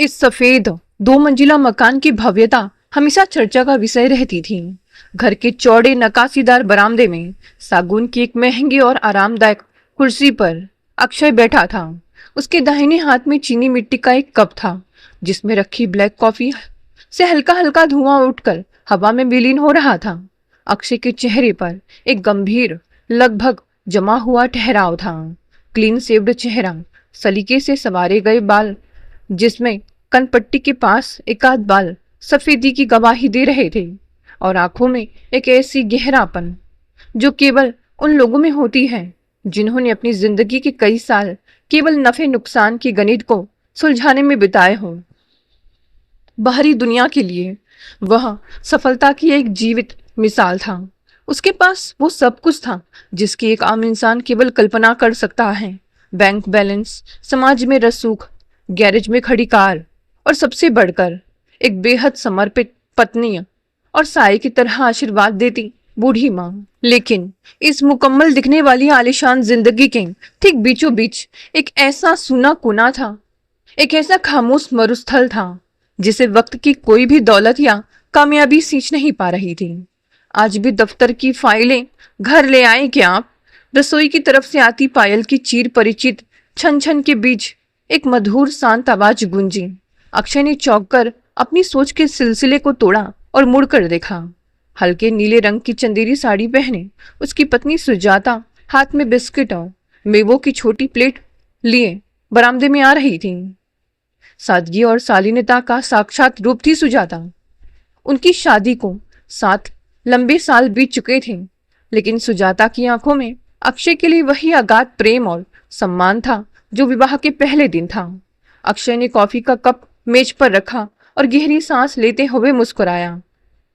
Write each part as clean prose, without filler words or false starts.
इस सफेद 2 मंजिला मकान की भव्यता हमेशा चर्चा का विषय रहती थी। घर के चौड़े नक्काशीदार बरामदे में सागौन की एक महंगी और आरामदायक कुर्सी पर अक्षय बैठा था। उसके दाहिने हाथ में चीनी मिट्टी का एक कप था, जिसमें रखी ब्लैक कॉफी से हल्का हल्का धुआं उठकर हवा में विलीन हो रहा था। अक्षय के चेहरे पर एक गंभीर, लगभग जमा हुआ ठहराव था। क्लीन शेव्ड चेहरा, सलीके से संवारे गए बाल, जिसमें कनपट्टी के पास एकाध बाल सफेदी की गवाही दे रहे थे, और आंखों में एक ऐसी गहरापन जो केवल उन लोगों में होती है जिन्होंने अपनी जिंदगी के कई साल केवल नफे नुकसान की गणित को सुलझाने में बिताए हों। बाहरी दुनिया के लिए वह सफलता की एक जीवित मिसाल था। उसके पास वो सब कुछ था जिसकी एक आम इंसान केवल कल्पना कर सकता है। बैंक बैलेंस, समाज में रसूख, गैरेज में खड़ी कार, और सबसे बढ़कर एक बेहद समर्पित पत्नी और साए की तरह आशीर्वाद देती बूढ़ी माँ। लेकिन इस मुकम्मल दिखने वाली आलीशान जिंदगी के ठीक बीचों बीच एक ऐसा सूना कोना था, एक ऐसा खामोश मरुस्थल था जिसे वक्त की कोई भी दौलत या कामयाबी सींच नहीं पा रही थी। आज भी दफ्तर की फाइलें घर ले आए क्या आप? रसोई की तरफ से आती पायल की चीर परिचित छन छन के बीच एक मधुर शांत आवाज गूंजी। अक्षय ने चौंक कर अपनी सोच के सिलसिले को तोड़ा और मुड़कर देखा। हल्के नीले रंग की चंदेरी साड़ी पहने उसकी पत्नी सुजाता हाथ में बिस्किट और मेवों की छोटी प्लेट लिए बरामदे में आ रही थी। सादगी और शालीनता का साक्षात रूप थी सुजाता। उनकी शादी को 7 लंबे साल बीत चुके थे, लेकिन सुजाता की आंखों में अक्षय के लिए वही अगाध प्रेम और सम्मान था जो विवाह के पहले दिन था। अक्षय ने कॉफी का कप मेज पर रखा और गहरी सांस लेते हुए मुस्कुराया।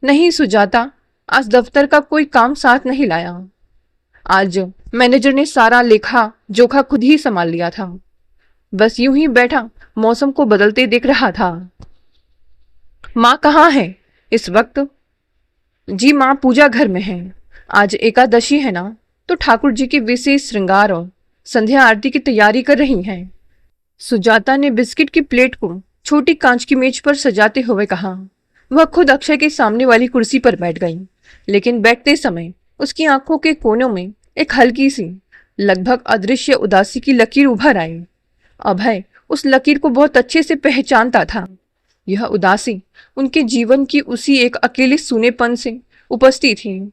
नहीं सुजाता, आज दफ्तर का कोई काम साथ नहीं लाया। आज मैनेजर ने सारा लेखा जोखा खुद ही संभाल लिया था। बस यूं ही बैठा मौसम को बदलते देख रहा था। माँ कहाँ है इस वक्त? जी माँ पूजा घर में है। आज एकादशी है ना, तो ठाकुर जी के विशेष श्रृंगार और संध्या आरती की तैयारी कर रही हैं। सुजाता ने बिस्किट की प्लेट को छोटी कांच की मेज पर सजाते हुए कहा। वह खुद अक्षय के सामने वाली कुर्सी पर बैठ गई, लेकिन बैठते समय उसकी आंखों के कोनों में एक हल्की सी, लगभग अदृश्य उदासी की लकीर उभर आई। अभय उस लकीर को बहुत अच्छे से पहचानता था। यह उदासी उनके जीवन की उसी एक अकेले सूनेपन से उपस्थित थी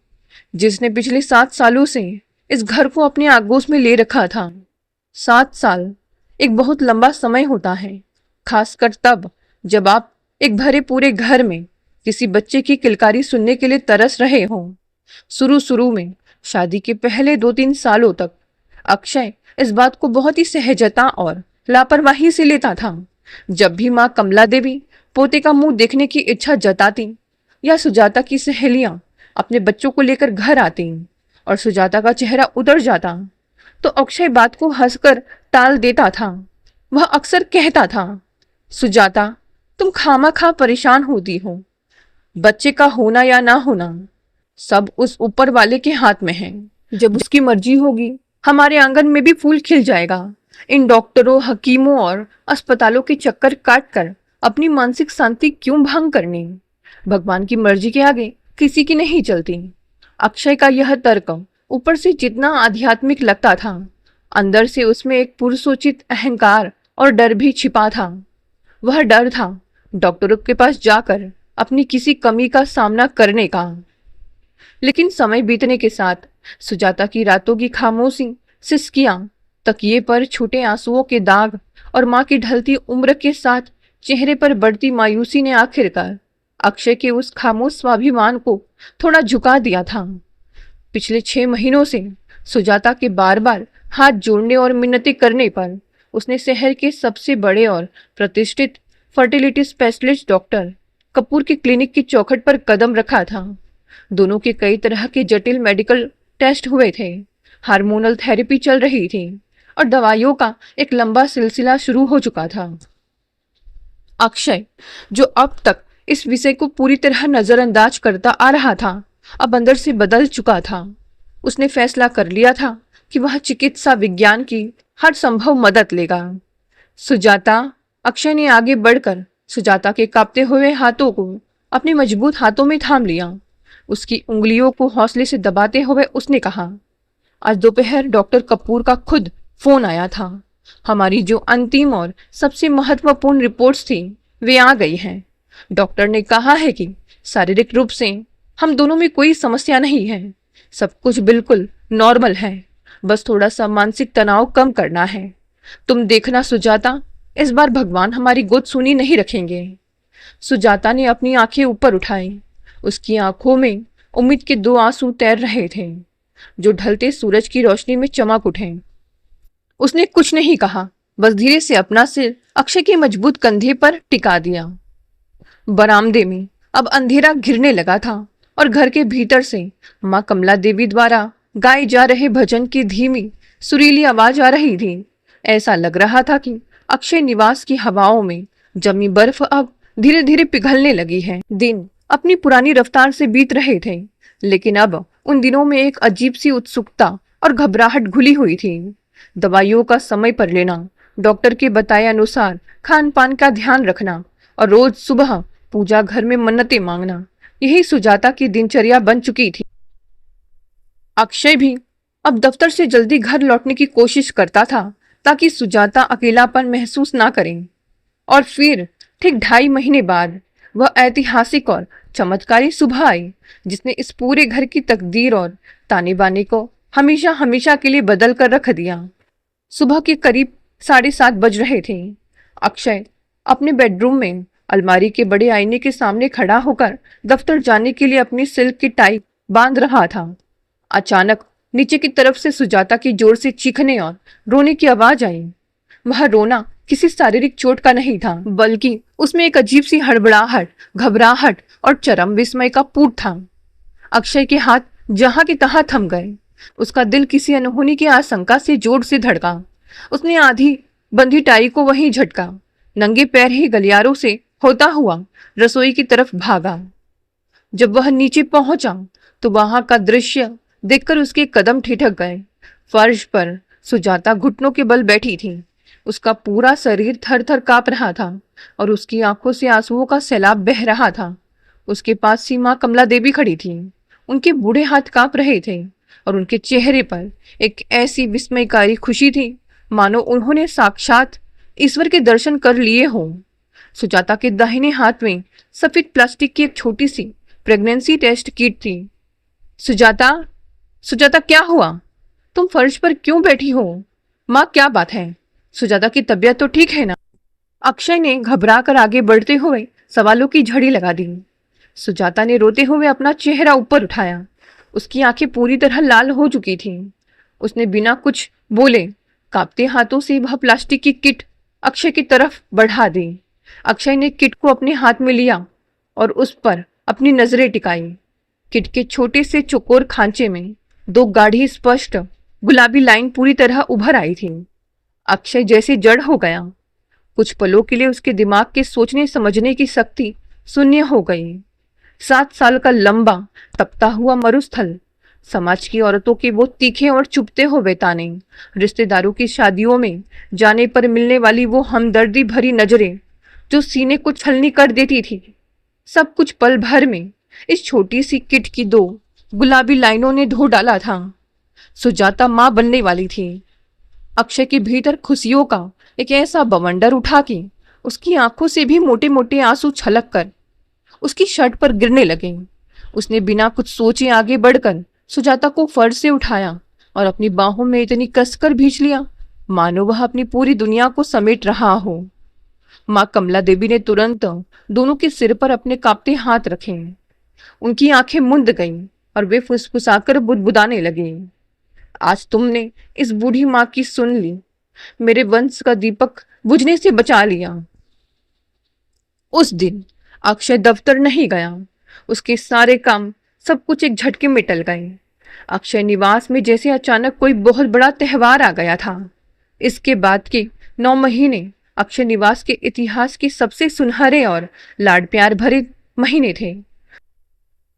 जिसने पिछले 7 सालों से इस घर को अपने आगोश में ले रखा था। 7 साल एक बहुत लंबा समय होता है, खासकर तब जब आप एक भरे पूरे घर में किसी बच्चे की किलकारी सुनने के लिए तरस रहे हों। शुरू में शादी के पहले 2-3 सालों तक अक्षय इस बात को बहुत ही सहजता और लापरवाही से लेता था। जब भी माँ कमला देवी पोते का मुंह देखने की इच्छा जताती या सुजाता की सहेलियां अपने बच्चों को लेकर घर आती और सुजाता का चेहरा उतर जाता, तो अक्षय बात को हंसकर टाल देता था। वह अक्सर कहता था, सुजाता तुम खामखा परेशान होती हो। बच्चे का होना या ना होना सब उस ऊपर वाले के हाथ में है। जब उसकी मर्जी होगी हमारे आंगन में भी फूल खिल जाएगा। इन डॉक्टरों, हकीमों और अस्पतालों के चक्कर काट कर अपनी मानसिक शांति क्यों भंग करनी? भगवान की मर्जी के आगे किसी की नहीं चलती। अक्षय का यह तर्क ऊपर से जितना आध्यात्मिक लगता था, अंदर से उसमें एक पुरुषोचित अहंकार और डर भी छिपा था। वह डर था डॉक्टरों के पास जाकर अपनी किसी कमी का सामना करने का। लेकिन समय बीतने के साथ सुजाता की रातों की खामोशी, सिसकियां, तकिए पर छोटे आंसुओं के दाग और माँ की ढलती उम्र के साथ चेहरे पर बढ़ती मायूसी ने आखिरकार अक्षय के उस खामोश स्वाभिमान को थोड़ा झुका दिया था। पिछले 6 महीनों से सुजाता के बार बार हाथ जोड़ने और मिन्नतें करने पर उसने शहर के सबसे बड़े और प्रतिष्ठित फर्टिलिटी स्पेशलिस्ट डॉक्टर कपूर की क्लिनिक की चौखट पर कदम रखा था। दोनों के कई तरह के जटिल मेडिकल टेस्ट हुए थे, हार्मोनल थेरेपी चल रही थी और दवाइयों का एक लंबा सिलसिला शुरू हो चुका था। अक्षय, जो अब तक इस विषय को पूरी तरह नजरअंदाज करता आ रहा था, अब अंदर से बदल चुका था। उसने फैसला कर लिया था कि वह चिकित्सा विज्ञान की हर संभव मदद लेगा। सुजाता, अक्षय ने आगे बढ़कर सुजाता के कांपते हुए हाथों को अपने मजबूत हाथों में थाम लिया। उसकी उंगलियों को हौसले से दबाते हुए उसने कहा, आज दोपहर डॉक्टर कपूर का खुद फोन आया था। हमारी जो अंतिम और सबसे महत्वपूर्ण रिपोर्ट्स थी वे आ गई हैं। डॉक्टर ने कहा है कि शारीरिक रूप से हम दोनों में कोई समस्या नहीं है, सब कुछ बिल्कुल नॉर्मल है, बस थोड़ा सा मानसिक तनाव कम करना है। तुम देखना सुजाता, इस बार भगवान हमारी गोद सुनी नहीं रखेंगे। सुजाता ने अपनी आंखें ऊपर उठाई। उसकी आंखों में उम्मीद के दो आंसू तैर रहे थे जो ढलते सूरज की रोशनी में चमक उठे। उसने कुछ नहीं कहा, बस धीरे से अपना सिर अक्षय के मजबूत कंधे पर टिका दिया। बरामदे में अब अंधेरा घिरने लगा था और घर के भीतर से माँ कमला देवी द्वारा गाए जा रहे भजन की धीमी सुरीली आवाज आ रही थी। ऐसा लग रहा था कि अक्षय निवास की हवाओं में जमी बर्फ अब धीरे धीरे पिघलने लगी है। दिन अपनी पुरानी रफ्तार से बीत रहे थे, लेकिन अब उन दिनों में एक अजीब सी उत्सुकता और घबराहट घुली हुई थी। दवाइयों का समय पर लेना, डॉक्टर के बताए अनुसार खान पान का ध्यान रखना और रोज सुबह पूजा घर में मन्नतें मांगना, यही सुजाता की दिनचर्या बन चुकी थी। अक्षय भी अब दफ्तर से जल्दी घर लौटने की कोशिश करता था ताकि सुजाता अकेलापन महसूस ना करें। और फिर ठीक 2.5 महीने बाद वह ऐतिहासिक और चमत्कारी सुबह आई जिसने इस पूरे घर की तकदीर और ताने बाने को हमेशा हमेशा के लिए बदल कर रख दिया। सुबह के करीब 7:30 बज रहे थे। अक्षय अपने बेडरूम में अलमारी के बड़े आईने के सामने खड़ा होकर दफ्तर जाने के लिए अपनी सिल्क की टाई बांध रहा था। अचानक नीचे की तरफ से सुजाता की जोर से चीखने और रोने की आवाज आई। वह रोना किसी शारीरिक चोट का नहीं था, बल्कि उसमें एक अजीब सी हड़बड़ाहट, घबराहट और चरम विस्मय का पूट था। अक्षय के हाथ जहां के तहां थम गए। उसका दिल किसी अनहोनी की आशंका से जोर से धड़का। उसने आधी बंधी टाई को वहीं झटका, नंगे पैर ही गलियारों से होता हुआ रसोई की तरफ भागा। जब वह नीचे पहुंचा तो वहां का दृश्य देखकर उसके कदम ठिठक गए। फर्श पर सुजाता घुटनों के बल बैठी थी। उसका पूरा शरीर थर थर कांप रहा था और उसकी आंखों से आंसुओं का सैलाब बह रहा था। उसके पास सी माँ कमला देवी खड़ी थी। उनके बूढ़े हाथ कांप रहे थे और उनके चेहरे पर एक ऐसी विस्मयकारी खुशी थी मानो उन्होंने साक्षात ईश्वर के दर्शन कर लिए हों। सुजाता के दाहिने हाथ में सफेद प्लास्टिक की एक छोटी सी प्रेगनेंसी टेस्ट किट थी। सुजाता, सुजाता क्या हुआ? तुम फर्श पर क्यों बैठी हो? माँ क्या बात है? सुजाता की तबीयत तो ठीक है ना? अक्षय ने घबरा कर आगे बढ़ते हुए सवालों की झड़ी लगा दी। सुजाता ने रोते हुए अपना चेहरा ऊपर उठाया। उसकी आंखें पूरी तरह लाल हो चुकी थीं। उसने बिना कुछ बोले कांपते हाथों से वह प्लास्टिक की किट अक्षय की तरफ बढ़ा दी। अक्षय ने किट को अपने हाथ में लिया और उस पर अपनी नजरें टिकाई। किट के छोटे से चौकोर खांचे में 2 गाढ़ी स्पष्ट गुलाबी लाइन पूरी तरह उभर आई थी। अक्षय जैसे जड़ हो गया। कुछ पलों के लिए उसके दिमाग के सोचने समझने की शक्ति शून्य हो गई। 7 साल का लंबा तपता हुआ मरुस्थल, समाज की औरतों के वो तीखे और चुभते हुए ताने, रिश्तेदारों की शादियों में जाने पर मिलने वाली वो हमदर्दी भरी नजरें जो सीने को छलनी कर देती थी, सब कुछ पल भर में इस छोटी सी किट की 2 गुलाबी लाइनों ने धो डाला था। सुजाता माँ बनने वाली थी। अक्षय के भीतर खुशियों का एक ऐसा बवंडर उठा कि उसकी आंखों से भी मोटे मोटे आंसू छलक कर उसकी शर्ट पर गिरने लगे। उसने बिना कुछ सोचे आगे बढ़कर सुजाता को फर्श से उठाया और अपनी बाहों में इतनी कसकर भींच लिया मानो वह अपनी पूरी दुनिया को समेट रहा हो। माँ कमला देवी ने तुरंत दोनों के सिर पर अपने कांपते हाथ रखे। उनकी आंखें मुंद गईं और वे फुसफुसाकर बुदबुदाने लगे। आज तुमने इस बूढ़ी माँ की सुन ली, मेरे वंश का दीपक बुझने से बचा लिया। उस दिन अक्षय दफ्तर नहीं गया। उसके सारे काम सब कुछ एक झटके में टल गए। अक्षय निवास में जैसे अचानक कोई बहुत बड़ा त्योहार आ गया था। इसके बाद के 9 महीने अक्षय निवास के इतिहास के सबसे सुनहरे और लाड प्यार भरे महीने थे।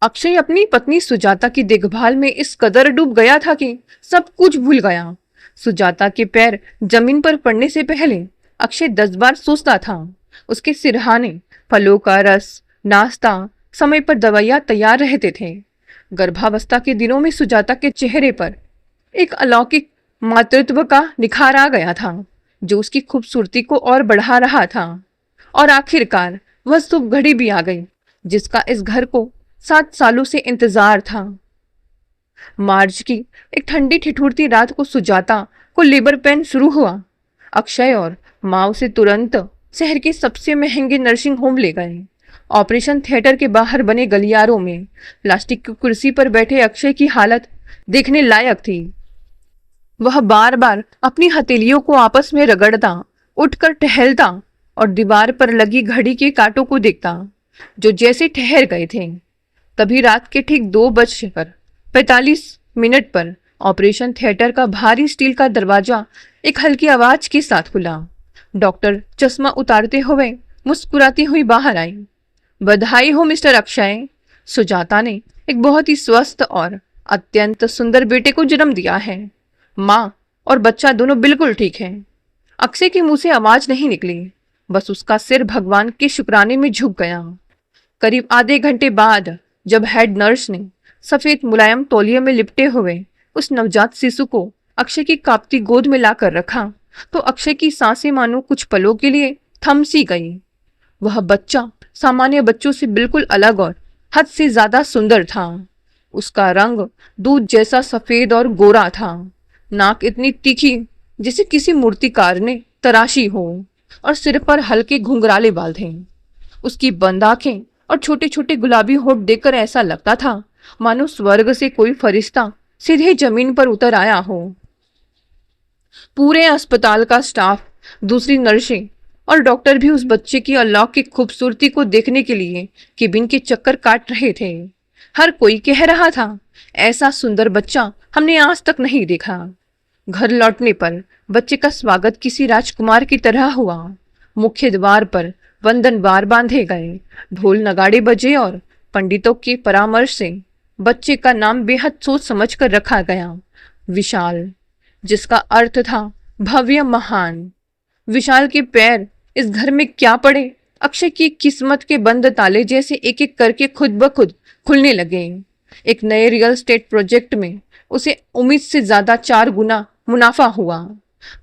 अक्षय अपनी पत्नी सुजाता की देखभाल में इस कदर डूब गया था कि सब कुछ भूल गया। सुजाता के पैर जमीन पर पड़ने से पहले अक्षय 10 बार सोचता था। उसके सिरहाने, फलों का रस, नाश्ता, समय पर दवाइयां तैयार रहते थे। गर्भावस्था के दिनों में सुजाता के चेहरे पर एक अलौकिक मातृत्व का निखार आ गया था, जो उसकी खूबसूरती को और बढ़ा रहा था। और आखिरकार वह शुभ घड़ी भी आ गई, जिसका इस घर को 7 सालों से इंतजार था। मार्च की एक ठंडी ठिठुरती रात को सुजाता को लेबर पेन शुरू हुआ। अक्षय और माँ उसे तुरंत शहर के सबसे महंगे नर्सिंग होम ले गए। ऑपरेशन थिएटर के बाहर बने गलियारों में प्लास्टिक की कुर्सी पर बैठे अक्षय की हालत देखने लायक थी। वह बार बार अपनी हथेलियों को आपस में रगड़ता, उठकर टहलता और दीवार पर लगी घड़ी के कांटों को देखता, जो जैसे ठहर गए थे। तभी रात के ठीक 2:45 पर ऑपरेशन थिएटर का भारी स्टील का दरवाजा एक हल्की आवाज के साथ खुला। डॉक्टर चश्मा उतारते हुए मुस्कुराती हुई बाहर आई। बधाई हो मिस्टर अक्षय, सुजाता ने एक बहुत ही स्वस्थ और अत्यंत सुंदर बेटे को जन्म दिया है। माँ और बच्चा दोनों बिल्कुल ठीक हैं। अक्षय के मुंह से आवाज नहीं निकली, बस उसका सिर भगवान के शुक्राने में झुक गया। करीब आधे घंटे बाद जब हेड नर्स ने सफेद मुलायम तौलिए में लिपटे हुए उस नवजात शिशु को अक्षय की कांपती गोद में लाकर रखा, तो अक्षय की सांसें मानो कुछ पलों के लिए थम सी गई। वह बच्चा सामान्य बच्चों से बिल्कुल अलग और हद से ज्यादा सुंदर था। उसका रंग दूध जैसा सफेद और गोरा था। नाक इतनी तीखी जैसे किसी मूर्तिकार ने तराशी हो, और सिर पर हल्के घुंघराले बाल थे। उसकी बंद आंखें और छोटे छोटे गुलाबी होठ देखकर ऐसा लगता था मानो स्वर्ग से कोई फरिश्ता सीधे जमीन पर उतर आया हो। पूरे अस्पताल का स्टाफ, दूसरी नर्सें और डॉक्टर भी उस बच्चे की अलौकिक खूबसूरती को देखने के लिए केबिन के चक्कर काट रहे थे। हर कोई कह रहा था, ऐसा सुंदर बच्चा हमने आज तक नहीं देखा। घर लौटने पर बच्चे का स्वागत किसी राजकुमार की तरह हुआ। मुख्य द्वार पर वंदन बार बांधे गए, ढोल नगाड़े बजे और पंडितों के परामर्श से बच्चे का नाम बेहद सोच समझ कर रखा गया, विशाल, जिसका अर्थ था भव्य महान। विशाल के पैर इस घर में क्या पड़े, अक्षय की किस्मत के बंद ताले जैसे एक एक करके खुद ब खुद खुलने लगे। एक नए रियल एस्टेट प्रोजेक्ट में उसे उम्मीद से ज्यादा 4 गुना मुनाफा हुआ।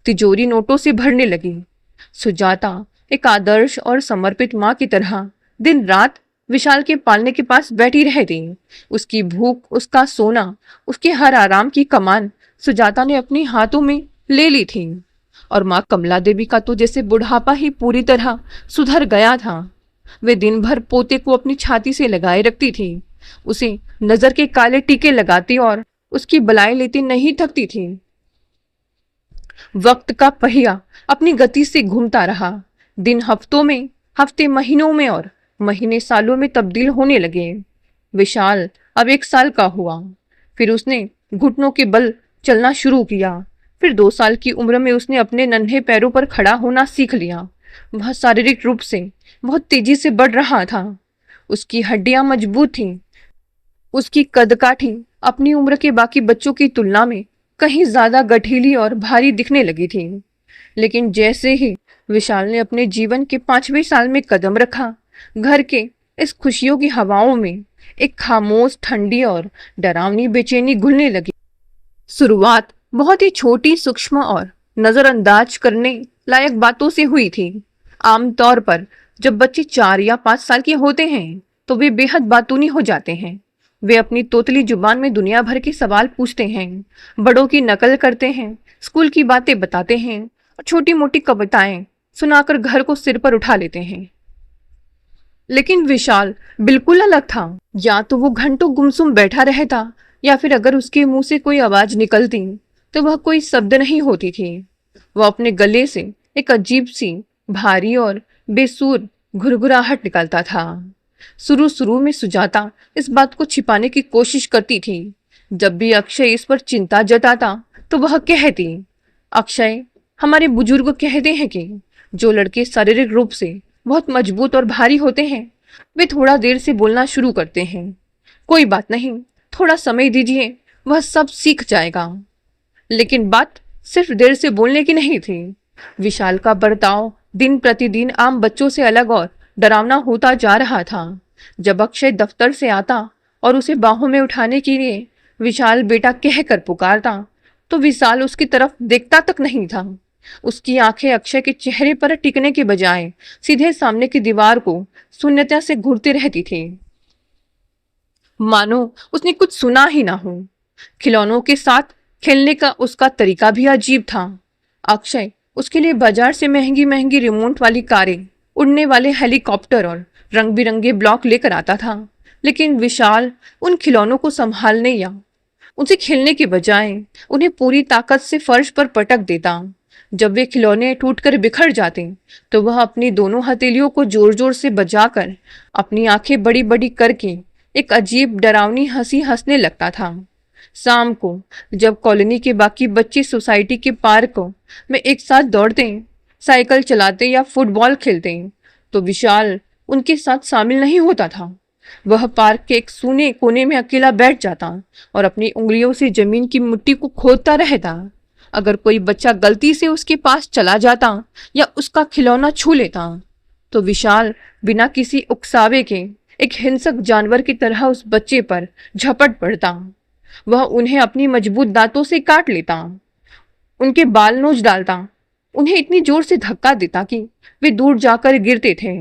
तिजोरी नोटों से भरने लगी। सुजाता एक आदर्श और समर्पित माँ की तरह दिन रात विशाल के पालने के पास बैठी रहती। उसकी भूख, उसका सोना, उसके हर आराम की कमान सुजाता ने अपने हाथों में ले ली थी। और माँ कमला देवी का तो जैसे बुढ़ापा ही पूरी तरह सुधर गया था। वे दिन भर पोते को अपनी छाती से लगाए रखती थी, उसे नजर के काले टीके लगाती और उसकी बलाई लेती नहीं थकती थी। वक्त का पहिया अपनी गति से घूमता रहा। दिन हफ्तों में, हफ्ते महीनों में और महीने सालों में तब्दील होने लगे। विशाल अब 1 साल का हुआ। फिर उसने घुटनों के बल चलना शुरू किया। फिर 2 साल की उम्र में उसने अपने नन्हे पैरों पर खड़ा होना सीख लिया। वह शारीरिक रूप से बहुत तेजी से बढ़ रहा था। उसकी हड्डियां मजबूत थीं। उसकी कदकाठी अपनी उम्र के बाकी बच्चों की तुलना में कहीं ज्यादा गठीली और भारी दिखने लगी थी। लेकिन जैसे ही विशाल ने अपने जीवन के 5वें साल में कदम रखा, घर के इस खुशियों की हवाओं में एक खामोश, ठंडी और डरावनी बेचैनी घुलने लगी। शुरुआत बहुत ही छोटी, सूक्ष्म और नजरअंदाज करने लायक बातों से हुई थी। आमतौर पर जब बच्चे 4 या 5 साल के होते हैं तो वे बेहद बातूनी हो जाते हैं। वे अपनी तोतली जुबान में दुनिया भर के सवाल पूछते हैं, बड़ों की नकल करते हैं, स्कूल की बातें बताते हैं और छोटी मोटी कविताएं सुनाकर घर को सिर पर उठा लेते हैं। लेकिन विशाल बिल्कुल अलग था। या तो वो घंटों गुमसुम बैठा रहता, या फिर अगर उसके मुंह से कोई आवाज निकलती तो वह कोई शब्द नहीं होती थी। वह अपने गले से एक अजीब सी भारी और बेसुर घुरघुराहट निकलता था। शुरू में सुजाता इस बात को छिपाने की कोशिश करती थी। जब भी अक्षय इस पर चिंता जताता तो वह कहती, अक्षय, हमारे बुजुर्ग कहते हैं कि जो लड़के शारीरिक रूप से बहुत मजबूत और भारी होते हैं वे थोड़ा देर से बोलना शुरू करते हैं। कोई बात नहीं, थोड़ा समय दीजिए, वह सब सीख जाएगा। लेकिन बात सिर्फ देर से बोलने की नहीं थी, विशाल का बर्ताव दिन प्रतिदिन आम बच्चों से अलग और डरावना होता जा रहा था। जब अक्षय दफ्तर से आता और उसे बाहों में उठाने के लिए विशाल बेटा कहकर पुकारता, तो विशाल उसकी तरफ देखता तक नहीं था। उसकी आंखें अक्षय के चेहरे पर टिकने के बजाय सीधे सामने की दीवार को शून्यता से घूरती रहती थी, मानो उसने कुछ सुना ही ना हो। खिलौनों के साथ खेलने का उसका तरीका भी अजीब था। अक्षय उसके लिए बाजार से महंगी महंगी रिमोट वाली कारें, उड़ने वाले हेलीकॉप्टर और रंग बिरंगे ब्लॉक लेकर आता था, लेकिन विशाल उन खिलौनों को संभालने या उनसे खेलने के बजाय उन्हें पूरी ताकत से फर्श पर पटक देता। जब वे खिलौने टूटकर बिखर जाते तो वह अपनी दोनों हथेलियों को जोर जोर से बजाकर अपनी आंखें बड़ी बड़ी करके एक अजीब डरावनी हंसी हंसने लगता था। शाम को जब कॉलोनी के बाकी बच्चे सोसाइटी के पार्क में एक साथ दौड़ते, साइकिल चलाते या फुटबॉल खेलते, तो विशाल उनके साथ शामिल नहीं होता था। वह पार्क के एक सूने कोने में अकेला बैठ जाता और अपनी उंगलियों से जमीन की मिट्टी को खोदता रहता। अगर कोई बच्चा गलती से उसके पास चला जाता या उसका खिलौना छू लेता, तो विशाल बिना किसी उकसावे के एक हिंसक जानवर की तरह उस बच्चे पर झपट पड़ता। वह उन्हें अपनी मजबूत दांतों से काट लेता, उनके बाल नोच डालता, उन्हें इतनी जोर से धक्का देता कि वे दूर जाकर गिरते थे।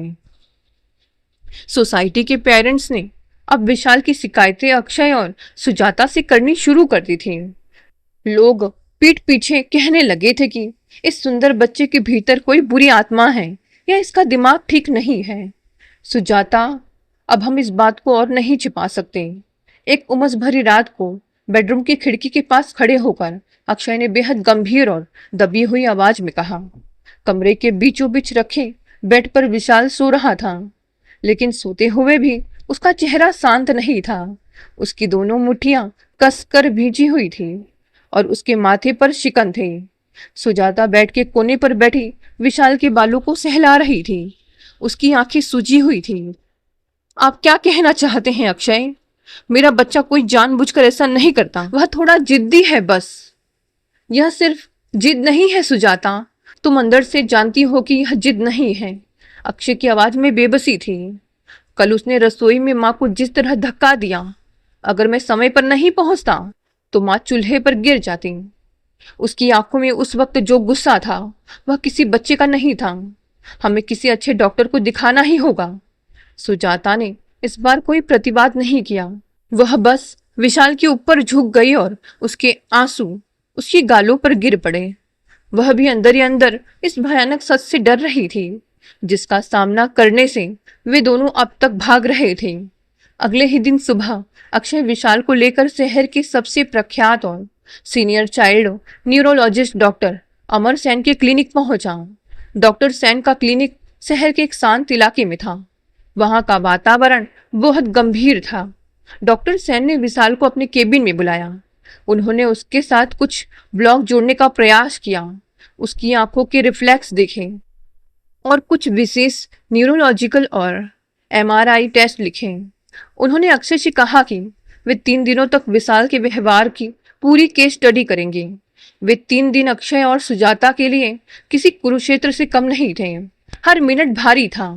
सोसाइटी के पेरेंट्स ने अब विशाल की शिकायतें अक्षय और सुजाता से करनी शुरू कर दी थी। लोग पीठ पीछे कहने लगे थे कि इस सुंदर बच्चे के भीतर कोई बुरी आत्मा है या इसका दिमाग ठीक नहीं है। सुजाता, अब हम इस बात को और नहीं छिपा सकते। एक उमस भरी रात को बेडरूम की खिड़की के पास खड़े होकर अक्षय ने बेहद गंभीर और दबी हुई आवाज में कहा। कमरे के बीचों बीच रखे बेड पर विशाल सो रहा था, लेकिन सोते हुए भी उसका चेहरा शांत नहीं था। उसकी दोनों मुट्ठियां कसकर भींची हुई थी और उसके माथे पर शिकन थे। सुजाता बेड के कोने पर बैठी विशाल के बालों को सहला रही थी। उसकी आंखें सूजी हुई थी। आप क्या कहना चाहते हैं अक्षय? मेरा बच्चा कोई जानबूझकर ऐसा नहीं करता, वह थोड़ा जिद्दी है बस। यह सिर्फ जिद नहीं है सुजाता, तुम अंदर से जानती हो कि यह जिद नहीं है। अक्षय की आवाज में बेबसी थी। कल उसने रसोई में माँ को जिस तरह धक्का दिया, अगर मैं समय पर नहीं पहुंचता तो माँ चूल्हे पर गिर जाती। उसकी आंखों में उस वक्त जो गुस्सा था वह किसी बच्चे का नहीं था। हमें किसी अच्छे डॉक्टर को दिखाना ही होगा। सुजाता ने इस बार कोई प्रतिवाद नहीं किया। वह बस विशाल के ऊपर झुक गई और उसके आंसू उसकी गालों पर गिर पड़े। वह भी अंदर ही अंदर इस भयानक सच से डर रही थी, जिसका सामना करने से वे दोनों अब तक भाग रहे थे। अगले ही दिन सुबह अक्षय विशाल को लेकर शहर के सबसे प्रख्यात और सीनियर चाइल्ड न्यूरोलॉजिस्ट डॉक्टर अमर सेन के क्लिनिक पहुंचा। डॉक्टर सेन का क्लिनिक शहर के एक शांत इलाके में था। वहां का वातावरण बहुत गंभीर था। डॉक्टर सेन ने विशाल को अपने केबिन में बुलाया। उन्होंने उसके साथ कुछ ब्लॉक जोड़ने का प्रयास किया, उसकी आंखों के रिफ्लेक्स देखे और कुछ विशेष न्यूरोलॉजिकल और एमआरआई टेस्ट लिखे। उन्होंने अक्षय से कहा कि वे 3 दिनों तक विशाल के व्यवहार की पूरी केस स्टडी करेंगे। वे 3 दिन अक्षय और सुजाता के लिए किसी कुरुक्षेत्र से कम नहीं थे। हर मिनट भारी था।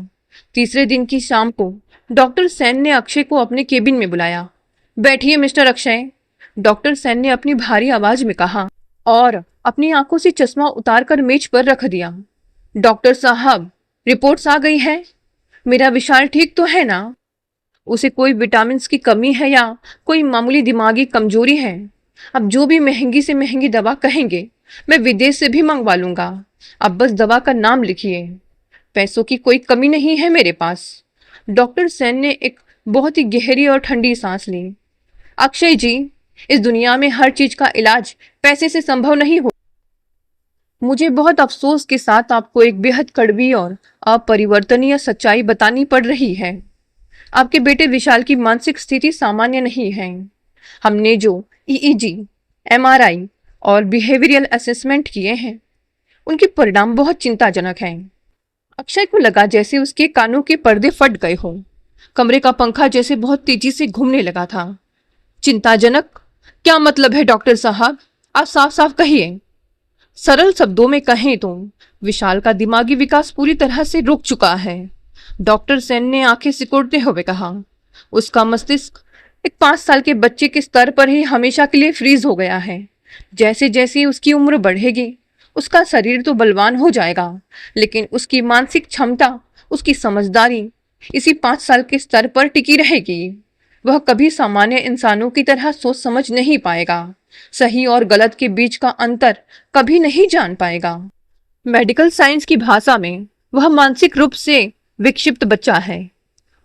तीसरे दिन की शाम को डॉक्टर सेन ने अक्षय को अपने केबिन में बुलाया। बैठिए मिस्टर अक्षय, डॉक्टर सेन ने अपनी भारी आवाज में कहा और अपनी आंखों से चश्मा उतारकर मेज पर रख दिया। डॉक्टर साहब, रिपोर्ट्स आ गई है। मेरा विशाल ठीक तो है ना? उसे कोई विटामिन की कमी है या कोई मामूली दिमागी कमजोरी है? अब जो भी महंगी से महंगी दवा कहेंगे मैं विदेश से भी मंगवा लूंगा। अब बस दवा का नाम लिखिए। पैसों की कोई कमी नहीं है मेरे पास। डॉक्टर सेन ने एक बहुत ही गहरी और ठंडी सांस ली। अक्षय जी, इस दुनिया में हर चीज का इलाज पैसे से संभव नहीं हो। मुझे बहुत अफसोस के साथ आपको एक बेहद कड़वी और अपरिवर्तनीय सच्चाई बतानी पड़ रही है। आपके बेटे विशाल की मानसिक स्थिति सामान्य नहीं है। हमने जो ईईजी, एमआरआई और बिहेवियरल असेसमेंट किए हैं, उनके परिणाम बहुत चिंताजनक हैं। अक्षय को लगा जैसे उसके कानों के पर्दे फट गए हों। कमरे का पंखा जैसे बहुत तेजी से घूमने लगा था। चिंताजनक? क्या मतलब है डॉक्टर साहब? आप साफ साफ कहिए। सरल शब्दों में कहें तो विशाल का दिमागी विकास पूरी तरह से रुक चुका है। डॉक्टर सेन ने आंखें सिकोड़ते हुए कहा। उसका मस्तिष्क एक 5 साल के बच्चे के स्तर पर ही हमेशा के लिए फ्रीज हो गया है। जैसे जैसे उसकी उम्र बढ़ेगी उसका शरीर तो बलवान हो जाएगा, लेकिन उसकी मानसिक क्षमता, उसकी समझदारी इसी 5 साल के स्तर पर टिकी रहेगी। वह कभी सामान्य इंसानों की तरह सोच समझ नहीं पाएगा, सही और गलत के बीच का अंतर कभी नहीं जान पाएगा। मेडिकल साइंस की भाषा में वह मानसिक रूप से विक्षिप्त बच्चा है।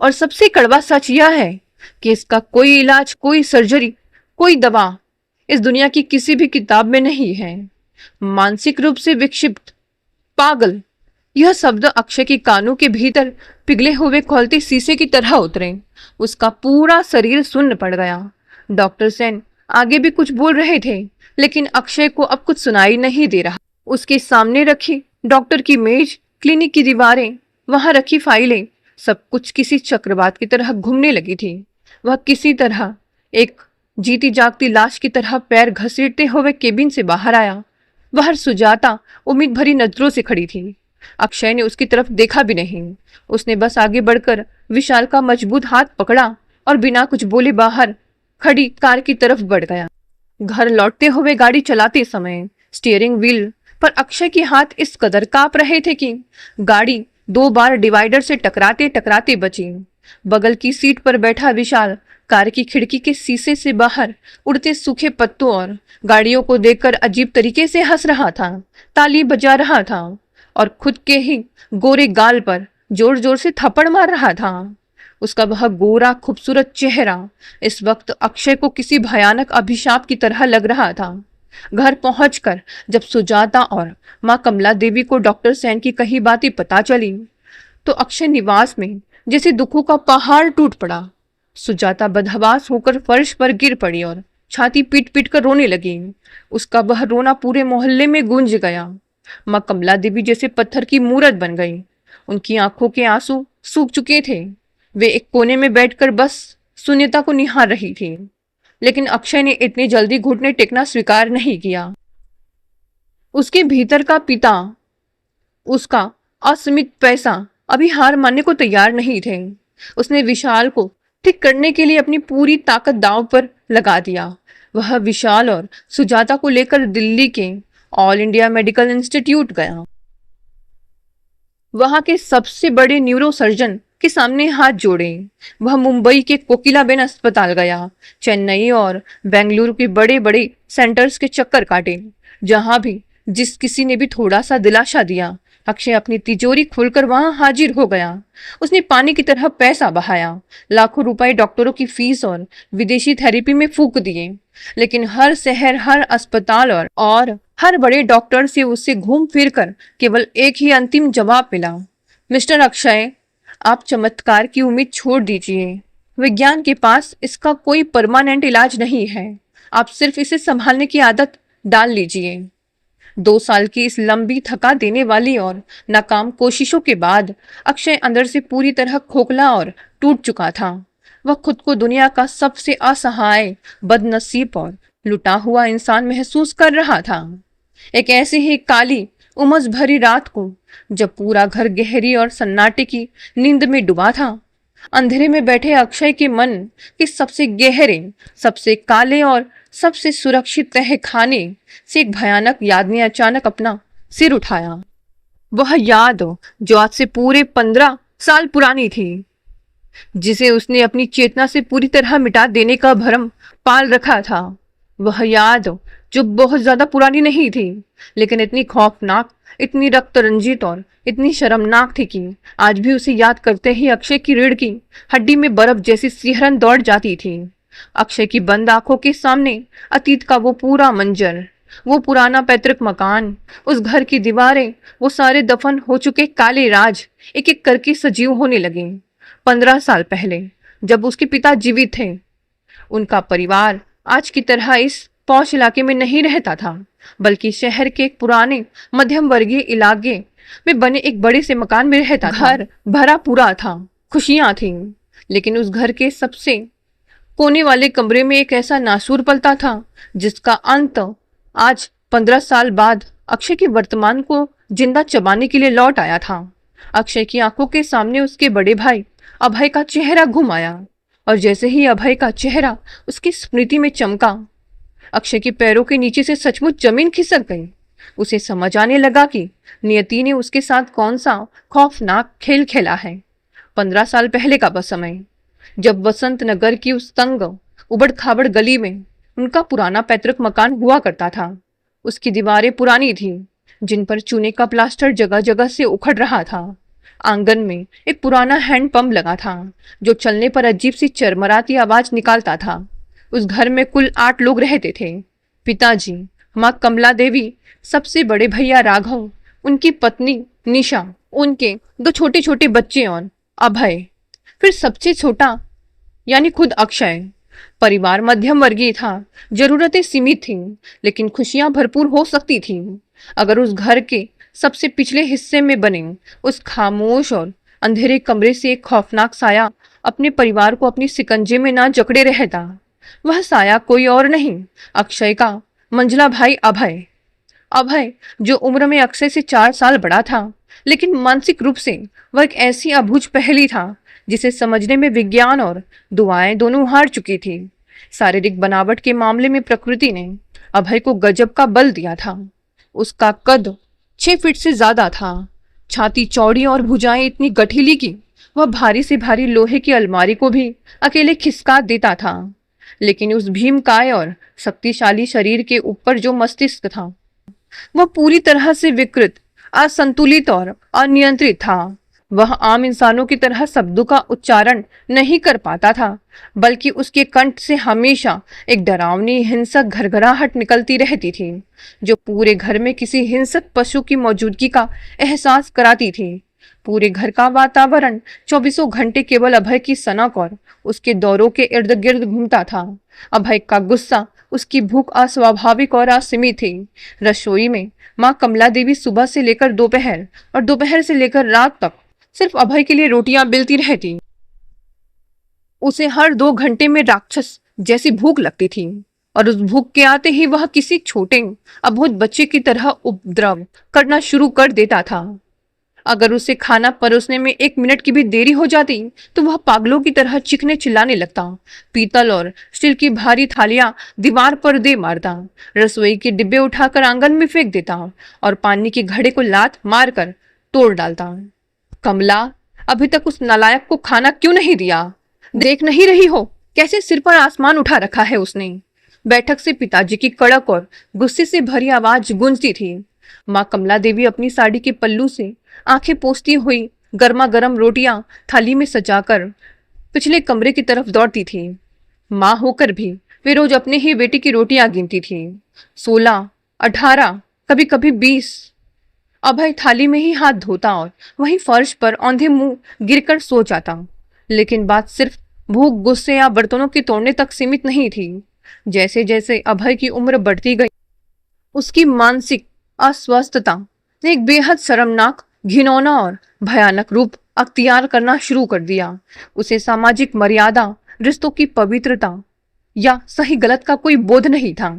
और सबसे कड़वा सच यह है कि इसका कोई इलाज, कोई सर्जरी, कोई दवा इस दुनिया की किसी भी किताब में नहीं है। मानसिक रूप से विक्षिप्त, पागल, यह शब्द अक्षय के कानों के भीतर पिघले हुए खौलते शीशे की तरह उतरे। उसका पूरा शरीर सुन्न पड़ गया। डॉक्टर सेन आगे भी कुछ बोल रहे थे, लेकिन अक्षय को अब कुछ सुनाई नहीं दे रहा। उसके सामने रखी डॉक्टर की मेज, क्लिनिक की दीवारें, वहां रखी फाइलें, सब कुछ किसी चक्रवात की तरह घूमने लगी थी। वह किसी तरह एक जीती जागती लाश की तरह पैर घसीटते हुए केबिन से बाहर आया। बाहर सुजाता उम्मीद भरी नजरों से खड़ी थी। अक्षय ने उसकी तरफ देखा भी नहीं। उसने बस आगे बढ़कर विशाल का मजबूत हाथ पकड़ा और बिना कुछ बोले बाहर खड़ी कार की तरफ बढ़ गया। घर लौटते हुए गाड़ी चलाते समय स्टीयरिंग व्हील पर अक्षय के हाथ इस कदर कांप रहे थे कि गाड़ी 2 बार डिवाइडर से टकराते टकराते बची। बगल की सीट पर बैठा विशाल कार की खिड़की के शीशे से बाहर उड़ते सूखे पत्तों और गाड़ियों को देखकर अजीब तरीके से हंस रहा था, ताली बजा रहा था और खुद के ही गोरे गाल पर जोर जोर से थप्पड़ मार रहा था। उसका वह गोरा खूबसूरत चेहरा इस वक्त अक्षय को किसी भयानक अभिशाप की तरह लग रहा था। घर पहुंचकर जब सुजाता और माँ कमला देवी को डॉक्टर सेन की कही बातें पता चली तो अक्षय निवास में जैसे दुखों का पहाड़ टूट पड़ा। सुजाता बदहवास होकर फर्श पर गिर पड़ी और छाती पीट पीट कर रोने लगी। उसका वह रोना पूरे मोहल्ले में गूंज गया। माँ कमला देवी जैसे पत्थर की मूरत बन गई। उनकी आंखों के आंसू सूख चुके थे। वे एक कोने में बैठकर बस शून्यता को निहार रही थी। लेकिन अक्षय ने इतनी जल्दी घुटने टेकना स्वीकार नहीं किया। उसके भीतर का पिता, उसका असीमित पैसा अभी हार मानने को तैयार नहीं थे। उसने विशाल को ठीक करने के लिए अपनी पूरी ताकत दांव पर लगा दिया। वह विशाल और सुजाता को लेकर दिल्ली के ऑल इंडिया मेडिकल इंस्टीट्यूट गया। वहां के सबसे बड़े न्यूरो सर्जन के सामने हाथ जोड़े। वह मुंबई के कोकिलाबेन अस्पताल गया, चेन्नई और बेंगलुरु के बड़े बड़े सेंटर्स के चक्कर काटे। जहां भी जिस किसी ने भी थोड़ा सा दिलासा दिया, अक्षय अपनी तिजोरी खोलकर वहां हाजिर हो गया। उसने पानी की तरह पैसा बहाया, लाखों रुपए डॉक्टरों की फीस और विदेशी थेरेपी में फूंक दिए। लेकिन हर शहर, हर अस्पताल और हर बड़े डॉक्टर से उससे घूम फिर कर केवल एक ही अंतिम जवाब मिला, मिस्टर अक्षय, आप चमत्कार की उम्मीद छोड़ दीजिए। विज्ञान के पास इसका कोई परमानेंट इलाज नहीं है। आप सिर्फ इसे संभालने की आदत डाल लीजिए। 2 साल की इस लंबी, थका देने वाली और नाकाम कोशिशों के बाद अक्षय अंदर से पूरी तरह खोखला और टूट चुका था। वह खुद को दुनिया का सबसे असहाय, बदनसीब और लुटा हुआ इंसान महसूस कर रहा था। एक ऐसी ही काली, उमस भरी रात को जब पूरा घर गहरी और सन्नाटे की नींद में डूबा था, अंधेरे में बैठे अक्षय के मन के सबसे गहरे, सबसे काले और सबसे सुरक्षित तहखाने से एक भयानक याद ने अचानक अपना सिर उठाया। वह याद जो आज से पूरे 15 साल पुरानी थी, जिसे उसने अपनी चेतना से पूरी तरह मिटा देने का भरम पाल रखा था। वह याद जो बहुत ज्यादा पुरानी नहीं थी, लेकिन इतनी खौफनाक, इतनी रक्त रंजित और इतनी शर्मनाक थी कि आज भी उसे याद करते ही अक्षय की रीढ़ की हड्डी में बर्फ जैसी सिहरन दौड़ जाती थी। अक्षय की बंद आंखों के सामने अतीत का वो पूरा मंजर, वो पुराना पैतृक मकान, उस घर की दीवारें, वो सारे दफन हो चुके काले राज एक एक करके सजीव होने लगे। 15 साल पहले जब उसके पिता जीवित थे, उनका परिवार आज की तरह इस पौष इलाके में नहीं रहता था, बल्कि शहर के एक पुराने मध्यम वर्गीय इलाके में बने एक बड़े से मकान में रहता था। घर भरा पूरा था, खुशियां थीं, लेकिन उस घर के सबसे कोने वाले कमरे में एक ऐसा नासूर पलता था जिसका अंत आज 15 साल बाद अक्षय के वर्तमान को जिंदा चबाने के लिए लौट आया था। अक्षय की आंखों के सामने उसके बड़े भाई अभय का चेहरा घूम आया और जैसे ही अभय का चेहरा उसकी स्मृति में चमका, अक्षय के पैरों के नीचे से सचमुच जमीन खिसक गई। उसे समझ आने लगा कि नियति ने उसके साथ कौन सा खौफनाक खेल खेला है। 15 साल पहले का वह समय, जब वसंत नगर की उस तंग उबड़ खाबड़ गली में उनका पुराना पैतृक मकान हुआ करता था। उसकी दीवारें पुरानी थी, जिन पर चूने का प्लास्टर जगह जगह से उखड़ रहा था। आंगन में एक पुराना हैंड पंप लगा था, जो चलने पर अजीब सी चरमराती आवाज निकालता था। उस घर में कुल 8 लोग रहते थे। पिताजी, माँ कमला देवी, सबसे बड़े भैया राघव, उनकी पत्नी निशा, उनके 2 छोटे छोटे बच्चे और अभय, फिर सबसे छोटा यानी खुद अक्षय। परिवार मध्यम वर्गीय था। जरूरतें सीमित थीं, लेकिन खुशियां भरपूर हो सकती थीं अगर उस घर के सबसे पिछले हिस्से में बने उस खामोश और अंधेरे कमरे से एक खौफनाक साया अपने परिवार को अपनी शिकंजे में ना जकड़े रहता। वह साया कोई और नहीं, अक्षय का मंझला भाई अभय। अभय, जो उम्र में अक्षय से 4 साल बड़ा था, लेकिन मानसिक रूप से वह एक ऐसी अबूझ पहेली था जिसे समझने में विज्ञान और दुआएं दोनों हार चुकी थी। शारीरिक बनावट के मामले में प्रकृति ने अभय को गजब का बल दिया था। उसका कद 6 फीट से ज्यादा था, छाती चौड़ी और भुजाएं इतनी गठीली कि वह भारी से भारी लोहे की अलमारी को भी अकेले खिसका देता था। लेकिन उस भीमकाय और शक्तिशाली शरीर के ऊपर जो मस्तिष्क था, वह पूरी तरह से विकृत, असंतुलित और अनियंत्रित था। वह आम इंसानों की तरह शब्दों का उच्चारण नहीं कर पाता था, बल्कि उसके कंठ से हमेशा एक डरावनी हिंसक घरघराहट निकलती रहती थी, जो पूरे घर में किसी हिंसक पशु की मौजूदगी का एहसास कराती थी। पूरे घर का वातावरण 24 घंटे केवल अभय की सनक और उसके दौरों के इर्द गिर्द घूमता था। अभय का गुस्सा, उसकी भूख अस्वाभाविक और असीमित थी। रसोई में माँ कमला देवी सुबह से लेकर दोपहर और दोपहर से लेकर रात तक सिर्फ अभय के लिए रोटियां बेलती रहती। उसे हर 2 घंटे में राक्षस जैसी भूख लगती थी और उस भूख के आते ही वह किसी छोटे अबोध बच्चे की तरह उपद्रव करना शुरू कर देता था। अगर उसे खाना परोसने में 1 मिनट की भी देरी हो जाती तो वह पागलों की तरह चीखने चिल्लाने लगता। पीतल और स्टील की भारी थालियां दीवार पर दे मारता, रसोई के डिब्बे उठाकर आंगन में फेंक देता और पानी के घड़े को लात मारकर तोड़ डालता। कमला, अभी तक उस नालायक को खाना क्यों नहीं दिया? देख नहीं रही हो कैसे सिर पर आसमान उठा रखा है उसने? बैठक से पिताजी की कड़क और गुस्से से भरी आवाज गूंजती थी। माँ कमला देवी अपनी साड़ी के पल्लू से आंखें पोंछती हुई गर्मा गर्म रोटियां थाली में सजाकर पिछले कमरे की तरफ दौड़ती थी। माँ होकर भी वे रोज अपने ही बेटी की रोटियां गिनती थी। 16, 18, कभी कभी 20। अभय थाली में ही हाथ धोता और वहीं फर्श पर औंधे मुंह गिरकर सो जाता। लेकिन बात सिर्फ भूख, गुस्से या बर्तनों के तोड़ने तक सीमित नहीं थी। जैसे जैसे अभय की उम्र बढ़ती गई, उसकी मानसिक अस्वस्थता ने एक बेहद शर्मनाक, घिनौना और भयानक रूप अख्तियार करना शुरू कर दिया। उसे सामाजिक मर्यादा, रिश्तों की पवित्रता या सही गलत का कोई बोध नहीं था।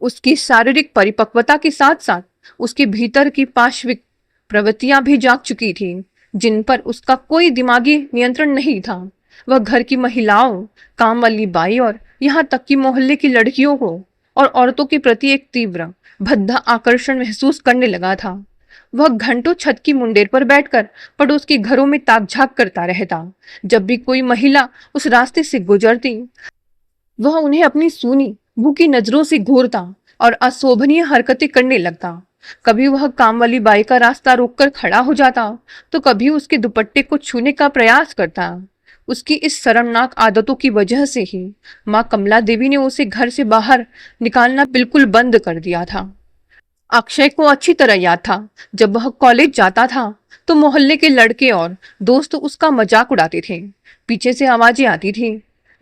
उसकी शारीरिक परिपक्वता के साथ साथ उसके भीतर की पाश्विक प्रवृत्तियां भी जाग चुकी थी, जिन पर उसका कोई दिमागी नियंत्रण नहीं था। वह घर की महिलाओं, काम वाली बाई और यहाँ तक कि मोहल्ले की लड़कियों को और औरतों के प्रति एक तीव्र भद्दा आकर्षण महसूस करने लगा था। वह घंटों छत की मुंडेर पर बैठकर पड़ोस के घरों में ताक-झाक करता रहता। जब भी कोई महिला उस रास्ते से गुजरती, वह उन्हें अपनी सूनी, भूखी नजरों से घूरता और अशोभनीय हरकतें करने लगता। कभी वह काम वाली बाई का रास्ता रोककर खड़ा हो जाता, तो कभी उसके दुपट्टे को छूने का प्रयास करता। उसकी इस शर्मनाक आदतों की वजह से ही माँ कमला देवी ने उसे घर से बाहर निकालना बिल्कुल बंद कर दिया था। अक्षय को अच्छी तरह याद था, जब वह कॉलेज जाता था तो मोहल्ले के लड़के और दोस्त उसका मजाक उड़ाते थे। पीछे से आवाजें आती थी,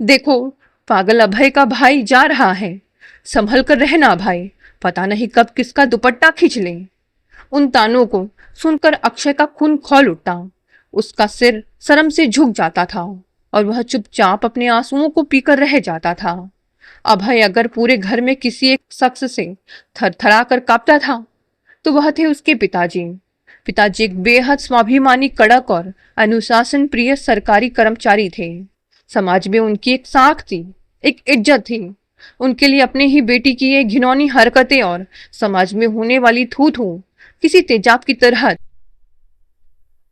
देखो पागल अभय का भाई जा रहा है, संभल कर रहना भाई, पता नहीं कब किसका दुपट्टा खींच ले। उन तानों को सुनकर अक्षय का खून खौल उठता। उसका सिर शर्म से झुक जाता था और वह चुपचाप अपने आंसुओं को पीकर रह जाता था। अभय अगर पूरे घर में किसी एक शख्स से थरथरा कर कांपता था तो वह थे उसके पिताजी। पिताजी एक बेहद स्वाभिमानी, कड़क और अनुशासन प्रिय सरकारी कर्मचारी थे। समाज में उनकी एक साख थी, एक इज्जत थी। उनके लिए अपने ही बेटी की ये घिनौनी हरकतें और समाज में होने वाली थू थू किसी तेजाब की तरह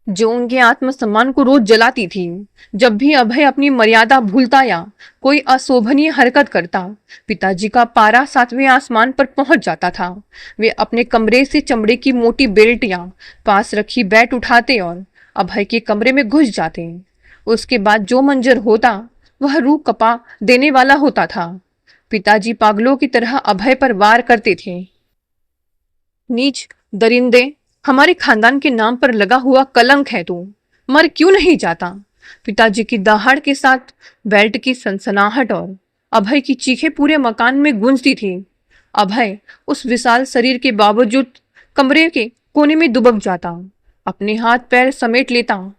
जो उनके आत्मसम्मान को रोज जलाती थी। जब भी अभय अपनी मर्यादा भूलता या कोई अशोभनीय हरकत करता, पिताजी का पारा सातवें आसमान पर पहुंच जाता था। वे अपने कमरे से चमड़े की मोटी बेल्ट या पास रखी बैट उठाते और अभय के कमरे में घुस जाते। उसके बाद जो मंजर होता वह रूह कपा देने वाला होता था। पिताजी पागलों की तरह अभय पर वार करते थे। नीच, दरिंदे, हमारे खानदान के नाम पर लगा हुआ कलंक है तू, मर क्यों नहीं जाता। पिताजी की दहाड़ के साथ बेल्ट की सनसनाहट और अभय की चीखें पूरे मकान में गूंजती थी। अभय उस विशाल शरीर के बावजूद कमरे के कोने में दुबक जाता, अपने हाथ पैर समेट लेता,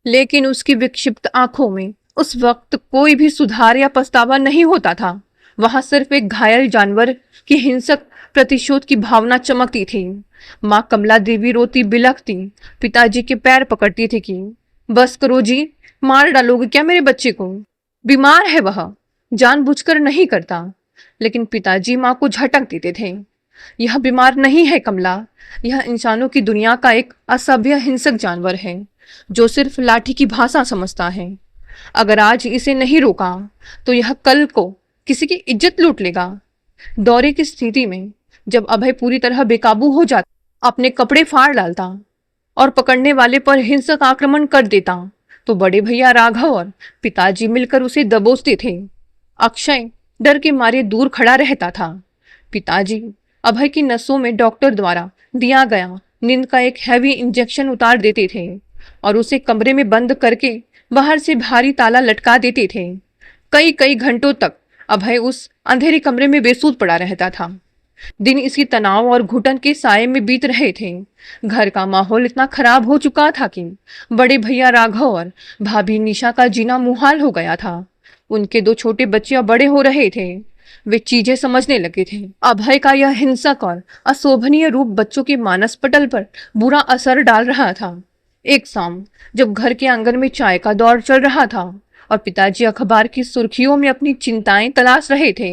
लेकिन उसकी विक्षिप्त आंखों में उस वक्त कोई भी सुधार या पछतावा नहीं होता था। वहां सिर्फ एक घायल जानवर की हिंसक प्रतिशोध की भावना चमकती थी। माँ कमला देवी रोती बिलखती पिताजी के पैर पकड़ती थी कि बस करो जी, मार डालोगे क्या मेरे बच्चे को, बीमार है वह, जानबूझकर नहीं करता। लेकिन पिताजी माँ को झटक देते थे। यह बीमार नहीं है कमला, यह इंसानों की दुनिया का एक असभ्य हिंसक जानवर है जो सिर्फ लाठी की भाषा समझता है। अगर आज इसे नहीं रोका तो यह कल को किसी की इज्जत लूट लेगा। दौरे की स्थिति में जब अभय पूरी तरह बेकाबू हो जाता, अपने कपड़े फाड़ डालता और पकड़ने वाले पर हिंसक आक्रमण कर देता, तो बड़े भैया राघव और पिताजी मिलकर उसे दबोचते थे। अक्षय डर के मारे दूर खड़ा रहता था। पिताजी अभय की नसों में डॉक्टर द्वारा दिया गया नींद का एक हैवी इंजेक्शन उतार देते थे और उसे कमरे में बंद करके बाहर से भारी ताला लटका देते थे। कई कई घंटों तक अभय उस अंधेरे कमरे में बेसुध पड़ा रहता था। दिन इसी तनाव और घुटन के साये में बीत रहे थे। घर का माहौल इतना खराब हो चुका था कि बड़े भैया राघव और भाभी निशा का जीना मुहाल हो गया था। उनके दो छोटे बच्चे अब बड़े हो रहे थे। वे चीजें समझने लगे थे। अभय का यह हिंसक और अशोभनीय रूप बच्चों के मानस पटल पर बुरा असर डाल रहा था। एक शाम जब घर के आंगन में चाय का दौर चल रहा था और पिताजी अखबार की सुर्खियों में अपनी चिंताएं तलाश रहे थे,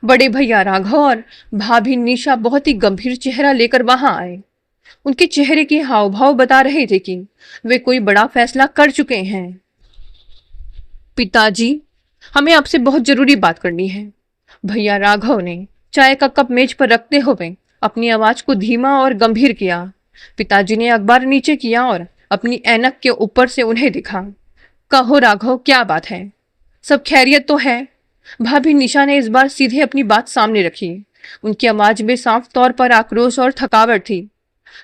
बड़े भैया राघव और भाभी निशा बहुत ही गंभीर चेहरा लेकर वहां आए। उनके चेहरे के हाव भाव बता रहे थे कि वे कोई बड़ा फैसला कर चुके हैं। पिताजी, हमें आपसे बहुत जरूरी बात करनी है। भैया राघव ने चाय का कप मेज पर रखते हुए अपनी आवाज को धीमा और गंभीर किया। पिताजी ने अखबार नीचे किया और अपनी ऐनक के ऊपर से उन्हें दिखा। कहो राघव, क्या बात है? सब खैरियत तो है? भाभी निशा ने इस बार सीधे अपनी बात सामने रखी। उनकी आवाज में साफ तौर पर आक्रोश और थकावट थी।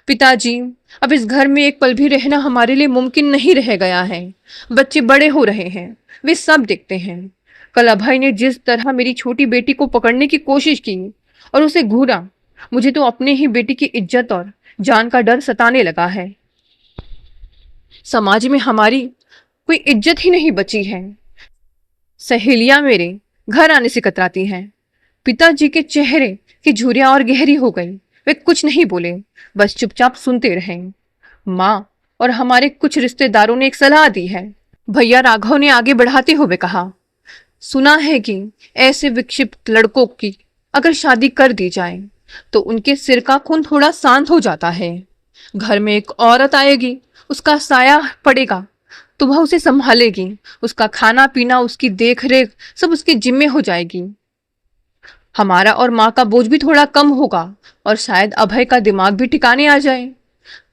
पिताजी, अब इस घर में एक पल भी रहना हमारे लिए मुमकिन नहीं रह गया है। बच्चे बड़े हो रहे हैं, वे सब देखते हैं। कल अभय ने जिस तरह मेरी छोटी बेटी को पकड़ने की कोशिश की और उसे घूरा, मुझे तो अपने ही बेटी की इज्जत और जान का डर सताने लगा है। समाज में हमारी कोई इज्जत ही नहीं बची है। सहेलियां मेरे घर आने से कतराती हैं। पिताजी के चेहरे की झुर्रियां और गहरी हो गई। वे कुछ नहीं बोले, बस चुपचाप सुनते रहे। माँ और हमारे कुछ रिश्तेदारों ने एक सलाह दी है। भैया राघव ने आगे बढ़ाते हुए कहा, सुना है कि ऐसे विक्षिप्त लड़कों की अगर शादी कर दी जाए तो उनके सिर का खून थोड़ा शांत हो जाता है। घर में एक औरत आएगी, उसका साया पड़ेगा तो वह उसे संभालेगी। उसका खाना पीना, उसकी देखरेख सब उसके जिम्मे हो जाएगी। हमारा और माँ का बोझ भी थोड़ा कम होगा और शायद अभय का दिमाग भी ठिकाने आ जाए।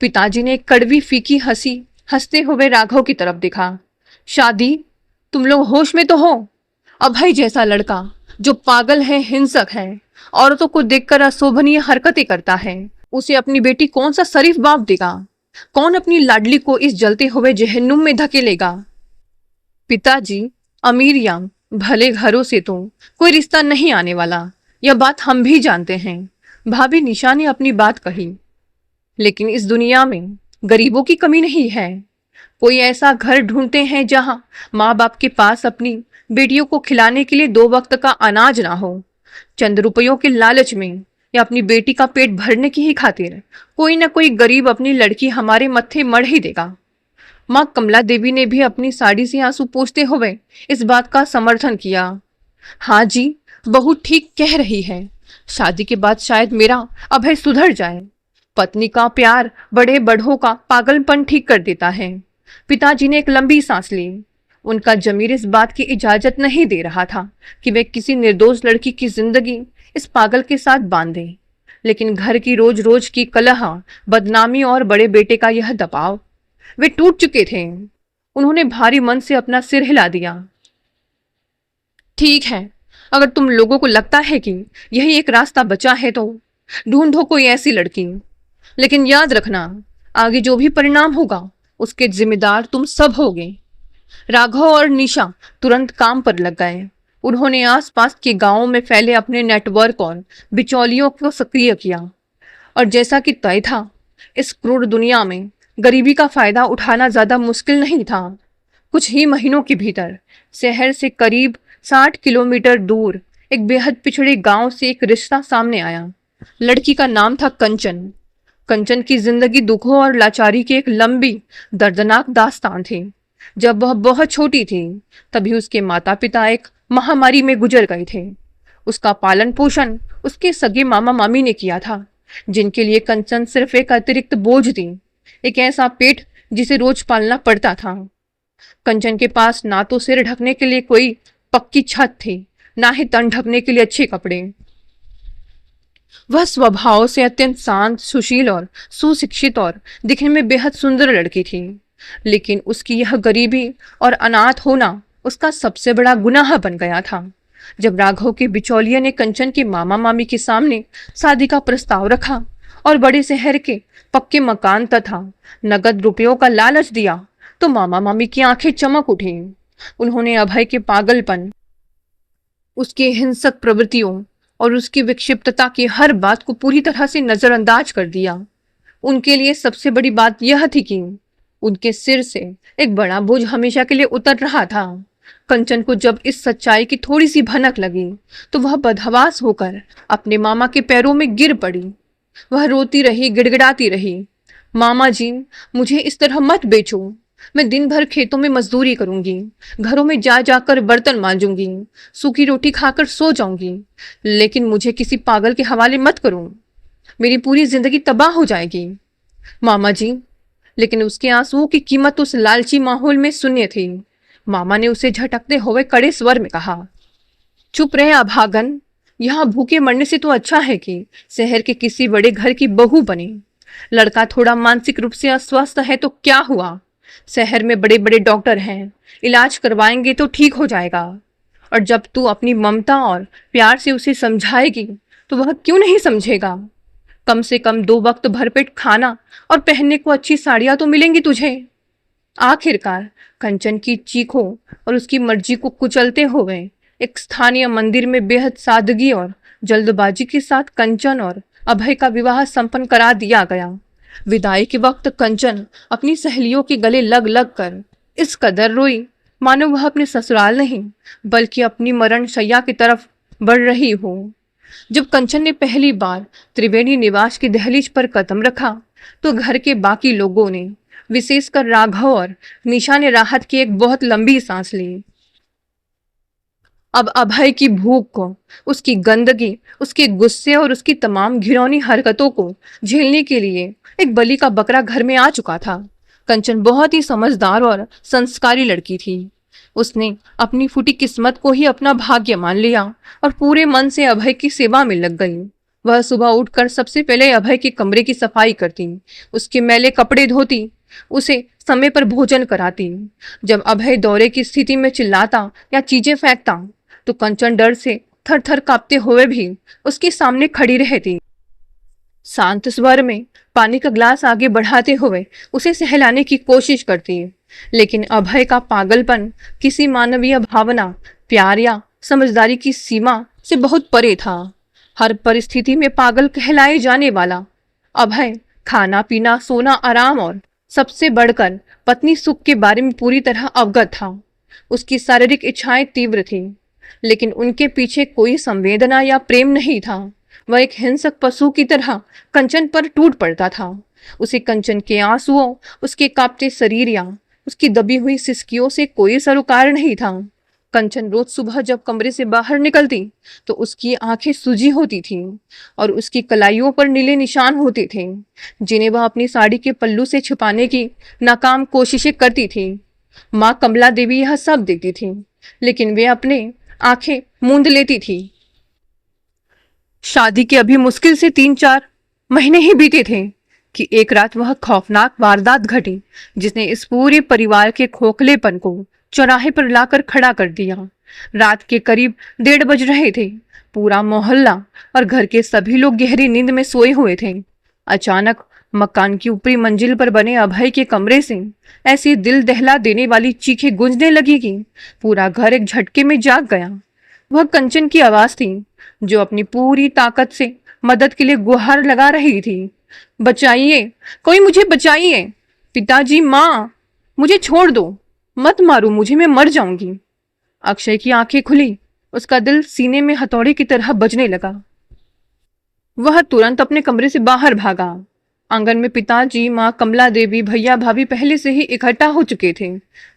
पिताजी ने एक कड़वी फीकी हंसी हंसते हुए राघव की तरफ देखा। शादी? तुम लोग होश में तो हो? अभय जैसा लड़का जो पागल है, हिंसक है, औरतों को देखकर अशोभनीय हरकतें करता है, उसे अपनी बेटी कौन सा शरीफ बाप देगा? कौन अपनी लाडली को इस जलते हुए जहन्नुम में धकेलेगा? पिताजी, अमीर या भले घरों से तो कोई रिश्ता नहीं आने वाला, यह बात हम भी जानते हैं। भाभी निशा ने अपनी बात कही। लेकिन इस दुनिया में गरीबों की कमी नहीं है। कोई ऐसा घर ढूंढते हैं जहां माँ बाप के पास अपनी बेटियों को खिलाने के लिए 2 वक्त का अनाज ना हो, चंद रुपयों के लालच में या अपनी बेटी का पेट भरने की ही खातिर कोई ना कोई गरीब अपनी लड़की हमारे मत्थे मढ़ ही देगा। माँ कमला देवी ने भी अपनी साड़ी से आंसू पोंछते हुए इस बात का समर्थन किया। हाँ जी, बहू ठीक कह रही है। शादी के बाद शायद मेरा अभय सुधर जाए। पत्नी का प्यार बड़े बड़ों का पागलपन ठीक कर देता है। पिताजी ने एक लंबी सांस ली। उनका जमीर इस बात की इजाजत नहीं दे रहा था कि वे किसी निर्दोष लड़की की जिंदगी इस पागल के साथ बांधे, लेकिन घर की रोज रोज की कलह, बदनामी और बड़े बेटे का यह दबाव, वे टूट चुके थे। उन्होंने भारी मन से अपना सिर हिला दिया। ठीक है, अगर तुम लोगों को लगता है कि यही एक रास्ता बचा है तो ढूंढो कोई ऐसी लड़की, लेकिन याद रखना आगे जो भी परिणाम होगा उसके जिम्मेदार तुम सब होगे। राघव और निशा तुरंत काम पर लग गए। उन्होंने आसपास के गांवों में फैले अपने नेटवर्क और बिचौलियों को सक्रिय किया, और जैसा कि तय था, इस क्रूर दुनिया में गरीबी का फायदा उठाना ज्यादा मुश्किल नहीं था। कुछ ही महीनों के भीतर शहर से करीब 60 किलोमीटर दूर एक बेहद पिछड़े गांव से एक रिश्ता सामने आया। लड़की का नाम था कंचन। कंचन की जिंदगी दुखों और लाचारी की एक लंबी दर्दनाक दास्तान थी। जब वह बहुत छोटी थी तभी उसके माता पिता एक महामारी में गुजर गए थे। उसका पालन पोषण उसके सगे मामा मामी ने किया था, जिनके लिए कंचन सिर्फ एक अतिरिक्त बोझ थी, एक ऐसा पेट जिसे रोज पालना पड़ता था। कंचन के पास ना तो सिर ढकने के लिए कोई पक्की छत थी, ना ही तन ढकने के लिए अच्छे कपड़े। वह स्वभाव से अत्यंत शांत, सुशील और सुशिक्षित और दिखने में बेहद सुंदर लड़की थी, लेकिन उसकी यह गरीबी और अनाथ होना उसका सबसे बड़ा गुनाह बन गया था। जब राघव के बिचौलिए ने कंचन के मामा मामी के सामने शादी का प्रस्ताव रखा और बड़े शहर के पक्के मकान तथा नगद रुपयों का लालच दिया, तो मामा मामी की आंखें चमक उठी। उन्होंने अभय के पागलपन, उसके हिंसक प्रवृत्तियों और उसकी विक्षिप्तता की हर बात को पूरी तरह से नजरअंदाज कर दिया। उनके लिए सबसे बड़ी बात यह थी कि उनके सिर से एक बड़ा बोझ हमेशा के लिए उतर रहा था। कंचन को जब इस सच्चाई की थोड़ी सी भनक लगी तो वह बदहवास होकर अपने मामा के पैरों में गिर पड़ी। वह रोती रही, गिड़गिड़ाती रही, मामा जी, मुझे इस तरह मत बेचो। मैं दिन भर खेतों में मजदूरी करूंगी, घरों में जा जाकर बर्तन मांजूंगी, सूखी रोटी खाकर सो जाऊंगी, लेकिन मुझे किसी पागल के हवाले मत करो। मेरी पूरी जिंदगी तबाह हो जाएगी मामा जी। लेकिन उसके आंसुओं की कीमत उस लालची माहौल में शून्य थी। मामा ने उसे झटकते हुए कड़े स्वर में कहा, चुप रहे अभागन, यहाँ भूखे मरने से तो अच्छा है कि शहर के किसी बड़े घर की बहू बने। लड़का थोड़ा मानसिक रूप से अस्वस्थ है तो क्या हुआ, शहर में बड़े बड़े डॉक्टर हैं, इलाज करवाएंगे तो ठीक हो जाएगा। और जब तू अपनी ममता और प्यार से उसे समझाएगी तो वह क्यों नहीं समझेगा। कम से कम 2 वक्त भरपेट खाना और पहनने को अच्छी साड़ियां तो मिलेंगी तुझे। आखिरकार कंचन की चीखों और उसकी मर्जी को कुचलते हुए एक स्थानीय मंदिर में बेहद सादगी और जल्दबाजी के साथ कंचन और अभय का विवाह संपन्न करा दिया गया। विदाई के वक्त कंचन अपनी सहेलियों के गले लग लग कर इस कदर रोई मानो वह अपने ससुराल नहीं बल्कि अपनी मरण शैया की तरफ बढ़ रही हो। जब कंचन ने पहली बार त्रिवेणी निवास की दहलीज पर कदम रखा तो घर के बाकी लोगों ने, विशेषकर राघव और निशा ने राहत की एक बहुत लंबी सांस ली। अब अभय की भूख को, उसकी गंदगी, उसके गुस्से और उसकी तमाम घिनौनी हरकतों को झेलने के लिए एक बलि का बकरा घर में आ चुका था। कंचन बहुत ही समझदार और संस्कारी लड़की थी। उसने अपनी फूटी किस्मत को ही अपना भाग्य मान लिया और पूरे मन से अभय की सेवा में लग गई। वह सुबह उठकर सबसे पहले अभय के कमरे की सफाई करती, उसके मैले कपड़े धोती, उसे समय पर भोजन कराती। जब अभय दौरे की स्थिति में चिल्लाता या चीजें फेंकता तो कंचन डर से थर थर कांपते हुए भी उसके सामने खड़ी रहती। शांत स्वर में पानी का ग्लास आगे बढ़ाते हुए उसे सहलाने की कोशिश करती, लेकिन अभय का पागलपन किसी मानवीय भावना, प्यार या समझदारी की सीमा से बहुत परे था। हर परिस्थिति में पागल कहलाए जाने वाला अभय खाना पीना, सोना, आराम और सबसे बढ़कर पत्नी सुख के बारे में पूरी तरह अवगत था। उसकी शारीरिक इच्छाएं तीव्र थी, लेकिन उनके पीछे कोई संवेदना या प्रेम नहीं था। वह एक हिंसक पशु की तरह कंचन पर टूट पड़ता था। उसे कंचन के आंसुओं, उसके कांपते शरीर या उसकी दबी हुई सिसकियों से कोई सरोकार नहीं था। कंचन रोज सुबह जब कमरे से बाहर निकलती तो उसकी आंखें सूजी होती थीं और उसकी कलाइयों पर नीले निशान होते थे, जिन्हें वह अपनी साड़ी के पल्लू से छुपाने की नाकाम कोशिशें करती थी। माँ कमला देवी यह सब देखती थी, लेकिन वे अपने आंखें मूंद लेती थी। शादी के अभी मुश्किल से 3-4 महीने ही बीते थे कि एक रात वह खौफनाक वारदात घटी, जिसने इस पूरे परिवार के खोखलेपन को चौराहे पर लाकर खड़ा कर दिया। रात के करीब 1:30 बज रहे थे। पूरा मोहल्ला और घर के सभी लोग गहरी नींद में सोए हुए थे। अचानक मकान की ऊपरी मंजिल पर बने अभय के कमरे से ऐसी दिल दहला देने वाली चीखें गूंजने लगी कि पूरा घर एक झटके में जाग गया। वह कंचन की आवाज थी, जो अपनी पूरी ताकत से मदद के लिए गुहार लगा रही थी। बचाइए, कोई मुझे बचाइए, पिताजी, माँ, मुझे छोड़ दो, मत मारो मुझे, मैं मर जाऊंगी। अक्षय की आंखें खुली, उसका दिल सीने में हथौड़े की तरह बजने लगा। वह तुरंत अपने कमरे से बाहर भागा। आंगन में पिताजी, माँ कमला देवी, भैया भाभी पहले से ही इकट्ठा हो चुके थे।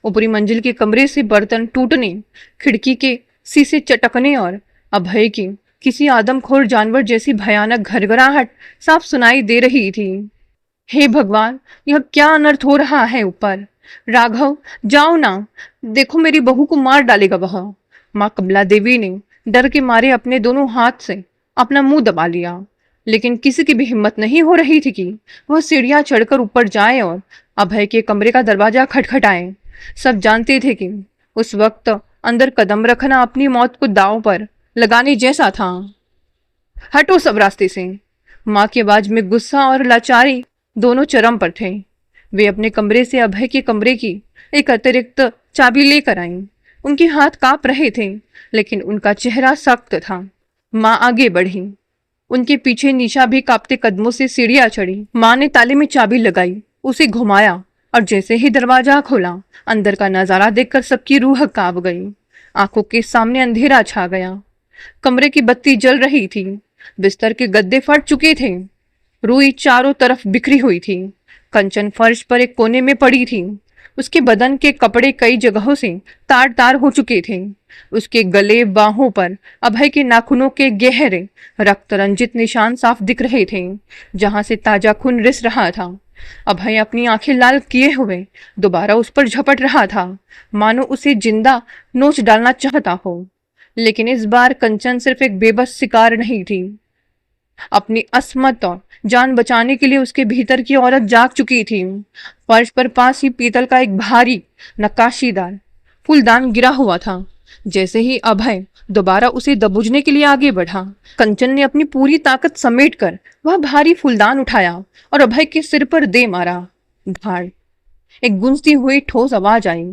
ऊपरी मंजिल के कमरे से बर्तन टूटने, खिड़की के शीशे चटकने और अभय की किसी आदमखोर जानवर जैसी भयानक घरघराहट साफ सुनाई दे रही थी। हे भगवान, यह क्या अनर्थ हो रहा है ऊपर? राघव, जाओ ना, देखो मेरी बहू को मार डालेगा वह। माँ कमला देवी ने डर के मारे अपने दोनों हाथ से अपना मुंह दबा लिया, लेकिन किसी की भी हिम्मत नहीं हो रही थी कि वह सीढ़ियां चढ़कर ऊपर जाए और अभय के कमरे का दरवाजा खटखटाए। सब जानते थे कि उस वक्त अंदर कदम रखना अपनी मौत को दांव पर लगाने जैसा था। हटो सब रास्ते से। माँ की आवाज में गुस्सा और लाचारी दोनों चरम पर थे। वे अपने कमरे से अभय के कमरे की एक अतिरिक्त चाबी लेकर आईं। उनके हाथ कांप रहे थे, लेकिन उनका चेहरा सख्त था। माँ आगे बढ़ी। उनके पीछे निशा भी कांपते कदमों से सीढ़ियां चढ़ी। माँ ने ताले में चाबी लगाई, उसे घुमाया और जैसे ही दरवाजा खोला, अंदर का नजारा देखकर सबकी रूह कांप गई। आंखों के सामने अंधेरा छा गया। कमरे की बत्ती जल रही थी, बिस्तर के गद्दे फट चुके थे, रुई चारों तरफ बिखरी हुई थी। कंचन फर्श पर एक कोने में पड़ी थी। उसके बदन के कपड़े कई जगहों से तार तार हो चुके थे। उसके गले, बाहों पर अभय के नाखूनों के गहरे रक्त रंजित निशान साफ दिख रहे थे, जहां से ताजा खून रिस रहा था। अभय अपनी आंखें लाल किए हुए दोबारा उस पर झपट रहा था, मानो उसे जिंदा नोच डालना चाहता हो। लेकिन इस बार कंचन सिर्फ एक बेबस शिकार नहीं थी। अपनी असमत और जान बचाने के लिए उसके भीतर की औरत जाग चुकी थी। फर्श पर पास ही पीतल का एक भारी नक्काशीदार फूलदान गिरा हुआ था। जैसे ही अभय दोबारा उसे दबोचने के लिए आगे बढ़ा, कंचन ने अपनी पूरी ताकत समेटकर वह भारी फूलदान उठाया और अभय के सिर पर दे मारा। धाड़, एक गूंजती हुई ठोस आवाज आई।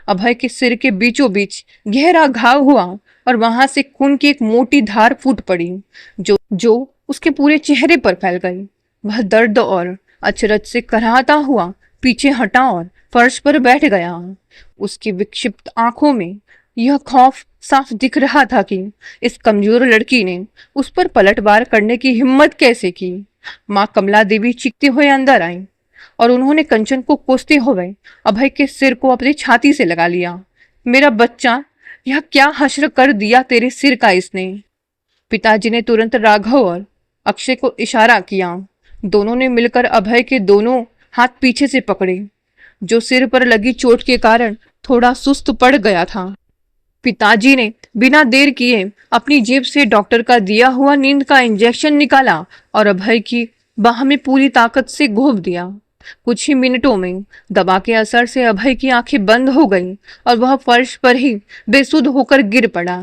अभय के सिर के बीचों बीच गहरा घाव हुआ और वहां से खून की एक मोटी धार फूट पड़ी, जो उसके पूरे चेहरे पर फैल गई। वह दर्द और अचरज से कराहता हुआ पीछे हटा और फर्श पर बैठ गया। उसकी विक्षिप्त आंखों में यह खौफ साफ दिख रहा था कि इस कमजोर लड़की ने उस पर पलटवार करने की हिम्मत कैसे की। माँ कमला देवी चीखते हुए अंदर आई और उन्होंने कंचन को कोसते हुए अभय के सिर को अपनी छाती से लगा लिया। मेरा बच्चा, यह क्या हश्र कर दिया तेरे सिर का इसने। पिताजी ने तुरंत राघव और अक्षय को इशारा किया। दोनों ने मिलकर अभय के दोनों हाथ पीछे से पकड़े, जो सिर पर लगी चोट के कारण थोड़ा सुस्त पड़ गया था। पिताजी ने बिना देर किए अपनी जेब से डॉक्टर का दिया हुआ नींद का इंजेक्शन निकाला और अभय की बाह में पूरी ताकत से घोंप दिया। कुछ ही मिनटों में दवा के असर से अभय की आंखें बंद हो गईं और वह फर्श पर ही बेसुध होकर गिर पड़ा।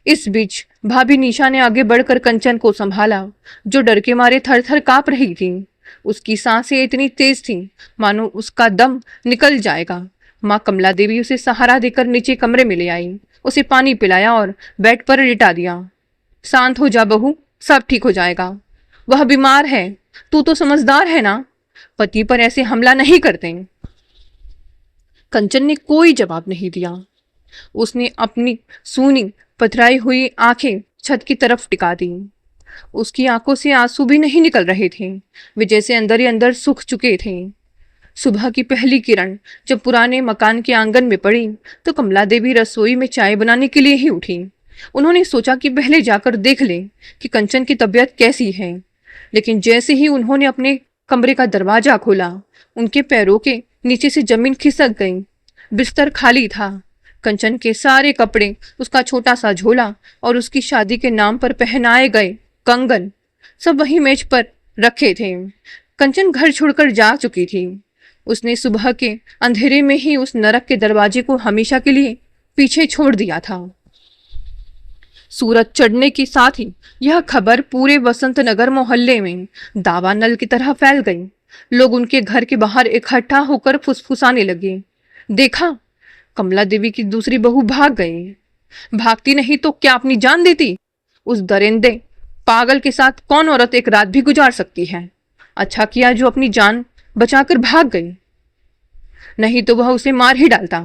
इस बीच भाभी निशा ने आगे बढ़कर कंचन को संभाला, जो डर के मारे थर थर कांप रही थी। उसकी सांसें इतनी तेज थी मानो उसका दम निकल जाएगा। माँ कमला देवी उसे सहारा देकर नीचे कमरे में ले आई, उसे पानी पिलाया और बेड पर लिटा दिया। शांत हो जा बहू, सब ठीक हो जाएगा। वह बीमार है, तू तो समझदार है ना, पति पर ऐसे हमला नहीं करते। कंचन ने कोई जवाब नहीं दिया। उसने अपनी सूनी पथराई हुई आंखें छत की तरफ टिका दी। उसकी आंखों से आंसू भी नहीं निकल रहे थे, वे जैसे अंदर ही अंदर सूख चुके थे। सुबह की पहली किरण जब पुराने मकान के आंगन में पड़ी तो कमला देवी रसोई में चाय बनाने के लिए ही उठी। उन्होंने सोचा कि पहले जाकर देख ले कि कंचन की तबीयत कैसी है, लेकिन जैसे ही उन्होंने अपने कमरे का दरवाजा खोला, उनके पैरों के नीचे से जमीन खिसक गई। बिस्तर खाली था। कंचन के सारे कपड़े, उसका छोटा सा झोला और उसकी शादी के नाम पर पहनाए गए कंगन सब वही मेज पर रखे थे। कंचन घर छोड़कर जा चुकी थी। उसने सुबह के अंधेरे में ही उस नरक के दरवाजे को हमेशा के लिए पीछे छोड़ दिया था। सूरज चढ़ने के साथ ही यह खबर पूरे वसंत नगर मोहल्ले में दावानल की तरह फैल गई। लोग उनके घर के बाहर इकट्ठा होकर फुसफुसाने लगे, देखा, कमला देवी की दूसरी बहू भाग गई। भागती नहीं तो क्या अपनी जान देती? उस दरिंदे पागल के साथ कौन औरत एक रात भी गुजार सकती है? अच्छा किया जो अपनी जान बचाकर भाग गई, नहीं तो वह उसे मार ही डालता।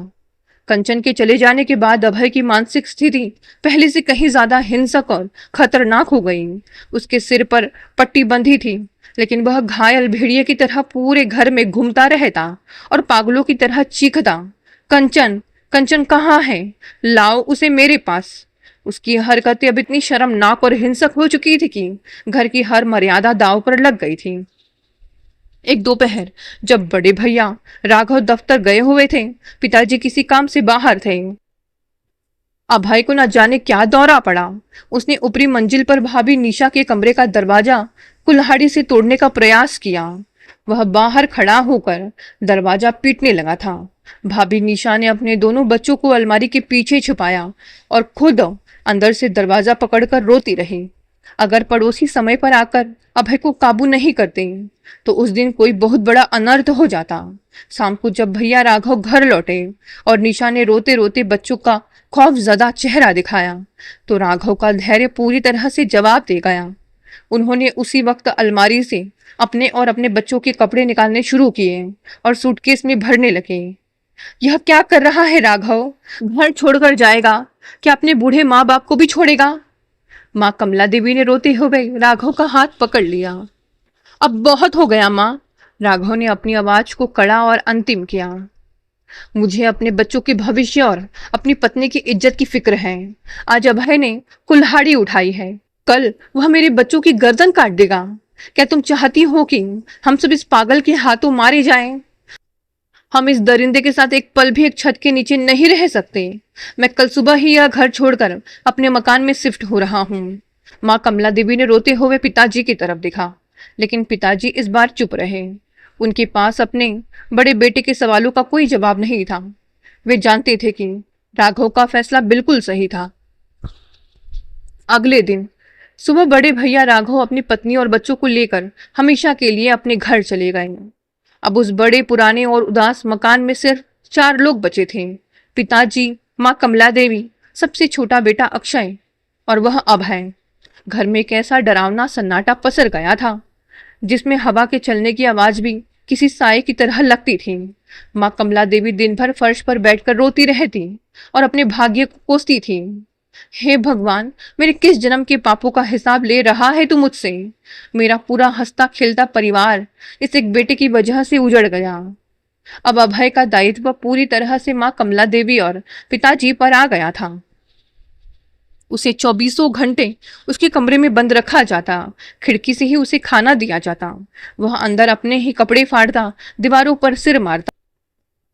कंचन के चले जाने के बाद अभय की मानसिक स्थिति पहले से कहीं ज्यादा हिंसक और खतरनाक हो गई। उसके सिर पर पट्टी बंधी थी, लेकिन वह घायल भेड़िए की तरह पूरे घर में घूमता रहता और पागलों की तरह चीखता, कंचन, कंचन कहाँ है? लाओ उसे मेरे पास। उसकी हरकतें अब इतनी शर्मनाक और हिंसक हो चुकी थी कि घर की हर मर्यादा दांव पर लग गई थी। एक दोपहर जब बड़े भैया राघव दफ्तर गए हुए थे, पिताजी किसी काम से बाहर थे। अभय को न जाने क्या दौरा पड़ा। उसने ऊपरी मंजिल पर भाभी निशा के कमरे का दरवाजा कुल्हाड़ी से तोड़ने का प्रयास किया। वह बाहर खड़ा होकर दरवाजा पीटने लगा था। भाभी निशा ने अपने दोनों बच्चों को अलमारी के पीछे छुपाया और खुद अंदर से दरवाजा पकड़कर रोती रही। अगर पड़ोसी समय पर आकर अभय को काबू नहीं करते तो उस दिन कोई बहुत बड़ा अनर्थ हो जाता। शाम को जब भैया राघव घर लौटे और निशा ने रोते रोते बच्चों का खौफजदा चेहरा दिखाया तो राघव का धैर्य पूरी तरह से जवाब दे गया। उन्होंने उसी वक्त अलमारी से अपने और अपने बच्चों के कपड़े निकालने शुरू किए और सूटकेस में भरने लगे। यह क्या कर रहा है राघव? घर छोड़कर जाएगा? क्या अपने बूढ़े माँ बाप को भी छोड़ेगा? माँ कमला देवी ने रोते हुए राघव का हाथ पकड़ लिया। अब बहुत हो गया माँ, राघव ने अपनी आवाज को कड़ा और अंतिम किया। मुझे अपने बच्चों के भविष्य और अपनी पत्नी की इज्जत की फिक्र है। आज अभय ने कुल्हाड़ी उठाई है, कल वह मेरे बच्चों की गर्दन काट देगा। क्या तुम चाहती हो कि हम सब इस पागल के हाथों मारे जाएं? हम इस दरिंदे के साथ एक पल भी एक छत के नीचे नहीं रह सकते। मैं कल सुबह ही यह घर छोड़कर अपने मकान में शिफ्ट हो रहा हूँ। माँ कमला देवी ने रोते हुए पिताजी की तरफ देखा, लेकिन पिताजी इस बार चुप रहे। उनके पास अपने बड़े बेटे के सवालों का कोई जवाब नहीं था। वे जानते थे कि राघव का फैसला बिल्कुल सही था। अगले दिन सुबह बड़े भैया राघव अपनी पत्नी और बच्चों को लेकर हमेशा के लिए अपने घर चले गए। अब उस बड़े पुराने और उदास मकान में सिर्फ 4 लोग बचे थे, पिताजी, माँ कमला देवी, सबसे छोटा बेटा अक्षय और वह अभय। घर में एक ऐसा डरावना सन्नाटा पसर गया था जिसमें हवा के चलने की आवाज भी किसी साए की तरह लगती थी। माँ कमला देवी दिन भर फर्श पर बैठकर रोती रहती और अपने भाग्य को कोसती थी। हे भगवान, मेरे किस जन्म के पापों का हिसाब ले रहा है तू मुझसे? मेरा पूरा हंसता खेलता परिवार इस एक बेटे की वजह से उजड़ गया। अब अभय का दायित्व पूरी तरह से माँ कमला देवी और पिताजी पर आ गया था। उसे 24 घंटे उसके कमरे में बंद रखा जाता, खिड़की से ही उसे खाना दिया जाता। वह अंदर अपने ही कपड़े फाड़ता, दीवारों पर सिर मारता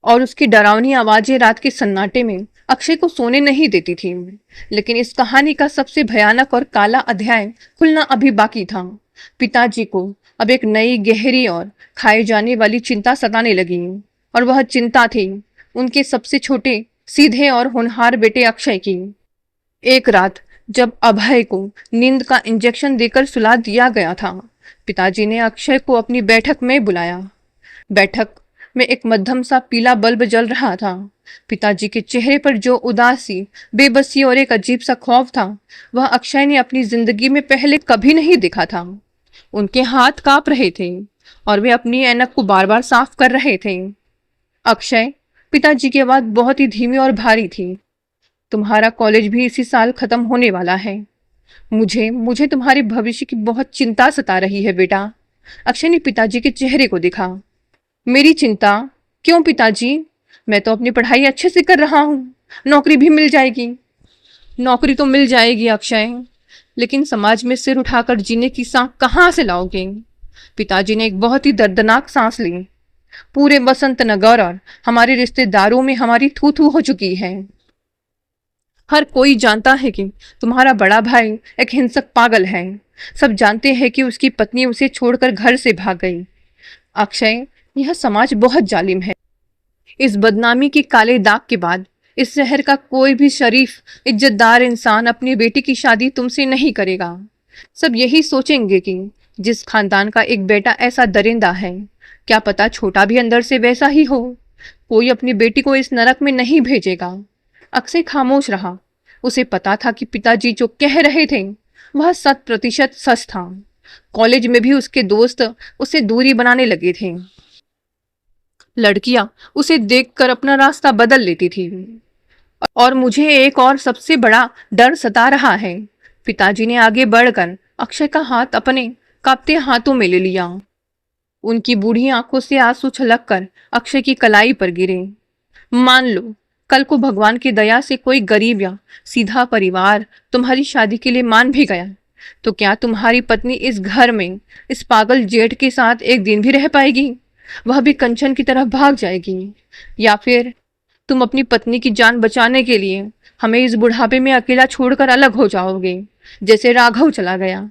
और उसकी डरावनी आवाजें रात के सन्नाटे में अक्षय को सोने नहीं देती थी। लेकिन इस कहानी का सबसे भयानक और काला अध्याय खुलना अभी बाकी था। पिताजी को अब एक नई गहरी और खाए जाने वाली चिंता सताने लगी और वह चिंता थी उनके सबसे छोटे, सीधे और होनहार बेटे अक्षय की। एक रात जब अभय को नींद का इंजेक्शन देकर सुला दिया गया था, पिताजी ने अक्षय को अपनी बैठक में बुलाया। बैठक में एक मध्यम सा पीला बल्ब जल रहा था। पिताजी के चेहरे पर जो उदासी, बेबसी और एक अजीब सा खौफ था, वह अक्षय ने अपनी जिंदगी में पहले कभी नहीं देखा था। उनके हाथ कांप रहे थे और वे अपनी ऐनक को बार बार साफ कर रहे थे। अक्षय, पिताजी की आवाज बहुत ही धीमी और भारी थी। तुम्हारा कॉलेज भी इसी साल खत्म होने वाला है। मुझे मुझे तुम्हारे भविष्य की बहुत चिंता सता रही है बेटा। अक्षय ने पिताजी के चेहरे को देखा। मेरी चिंता? क्यों पिताजी? मैं तो अपनी पढ़ाई अच्छे से कर रहा हूँ, नौकरी भी मिल जाएगी। नौकरी तो मिल जाएगी अक्षय, लेकिन समाज में सिर उठाकर जीने की साख कहाँ से लाओगे? पिताजी ने एक बहुत ही दर्दनाक सांस ली। पूरे बसंत नगर और हमारे रिश्तेदारों में हमारी थू थू हो चुकी है। हर कोई जानता है कि तुम्हारा बड़ा भाई एक हिंसक पागल है। सब जानते हैं कि उसकी पत्नी उसे छोड़कर घर से भाग गई। अक्षय, यह समाज बहुत जालिम है। इस बदनामी के काले दाग के बाद इस शहर का कोई भी शरीफ इज्जतदार इंसान अपनी बेटी की शादी तुमसे नहीं करेगा। सब यही सोचेंगे कि जिस खानदान का एक बेटा ऐसा दरिंदा है, क्या पता छोटा भी अंदर से वैसा ही हो। कोई अपनी बेटी को इस नरक में नहीं भेजेगा। अक्षय खामोश रहा। उसे पता था कि पिताजी जो कह रहे थे वह 100% सच था। कॉलेज में भी उसके दोस्त उससे दूरी बनाने लगे थे। लड़कियां उसे देखकर अपना रास्ता बदल लेती थी। और मुझे एक और सबसे बड़ा डर सता रहा है। पिताजी ने आगे बढ़कर अक्षय का हाथ अपने कांपते हाथों में ले लिया। उनकी बूढ़ी आंखों से आंसू छलककर अक्षय की कलाई पर गिरे। मान लो कल को भगवान की दया से कोई गरीब या सीधा परिवार तुम्हारी शादी के लिए मान भी गया, तो क्या तुम्हारी पत्नी इस घर में इस पागल जेठ के साथ एक दिन भी रह पाएगी? वह भी कंचन की तरह भाग जाएगी? या फिर तुम अपनी पत्नी की जान बचाने के लिए हमें इस बुढ़ापे में अकेला छोड़कर अलग हो जाओगे, जैसे राघव चला गया?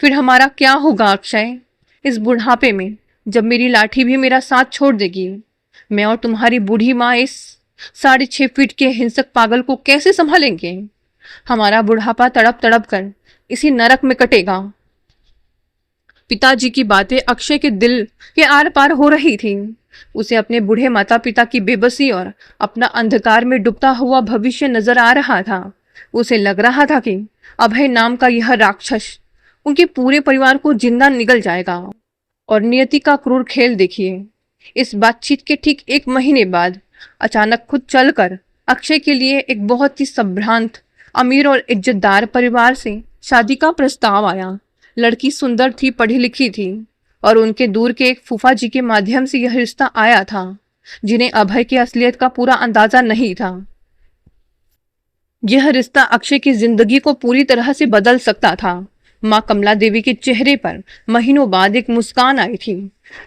फिर हमारा क्या होगा अक्षय? इस बुढ़ापे में जब मेरी लाठी भी मेरा साथ छोड़ देगी, मैं और तुम्हारी बूढ़ी माँ इस 6.5 फीट के हिंसक पागल को कैसे संभालेंगे? हमारा बुढ़ापा तड़प तड़प कर इसी नरक में कटेगा। पिताजी की बातें अक्षय के दिल के आर पार हो रही थी। उसे अपने बूढ़े माता पिता की बेबसी और अपना अंधकार में डूबता हुआ भविष्य नजर आ रहा था। उसे लग रहा था कि अभय नाम का यह राक्षस उनके पूरे परिवार को जिंदा निगल जाएगा। और नियति का क्रूर खेल देखिए, इस बातचीत के ठीक 1 महीने बाद अचानक खुद चलकर अक्षय के लिए एक बहुत ही संभ्रांत, अमीर और इज्जतदार परिवार से शादी का प्रस्ताव आया। लड़की सुंदर थी, पढ़ी लिखी थी और उनके दूर के एक फूफा जी के माध्यम से यह रिश्ता आया था, जिन्हें अभय की असलियत का पूरा अंदाजा नहीं था। यह रिश्ता अक्षय की जिंदगी को पूरी तरह से बदल सकता था। माँ कमला देवी के चेहरे पर महीनों बाद एक मुस्कान आई थी,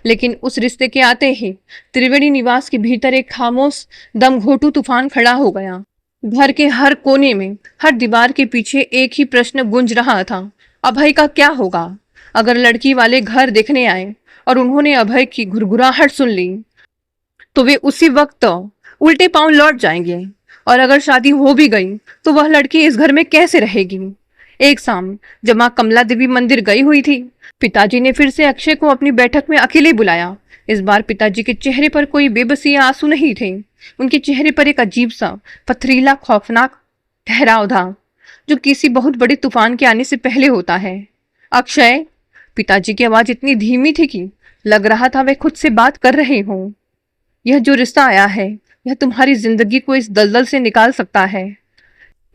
लेकिन उस रिश्ते के आते ही त्रिवेणी निवास के भीतर एक खामोश दमघोटू तूफान खड़ा हो गया। घर के हर कोने में, हर दीवार के पीछे एक ही प्रश्न गूंज रहा था, अभय का क्या होगा? अगर लड़की वाले घर देखने आए और उन्होंने अभय की घुरघुराहट सुन ली, तो वे उसी वक्त उल्टे पांव लौट जाएंगे। और अगर शादी हो भी गई तो वह लड़की इस घर में कैसे रहेगी? एक शाम जब माँ कमला देवी मंदिर गई हुई थी, पिताजी ने फिर से अक्षय को अपनी बैठक में अकेले बुलाया। इस बार पिताजी के चेहरे पर कोई बेबसी या आंसू नहीं थे। उनके चेहरे पर एक अजीब सा पथरीला खौफनाक ठहराव था, जो किसी बहुत बड़े तूफान के आने से पहले होता है। अक्षय, पिताजी की आवाज इतनी धीमी थी कि लग रहा था वे खुद से बात कर रहे हों। यह जो रिश्ता आया है, यह तुम्हारी जिंदगी को इस दलदल से निकाल सकता है।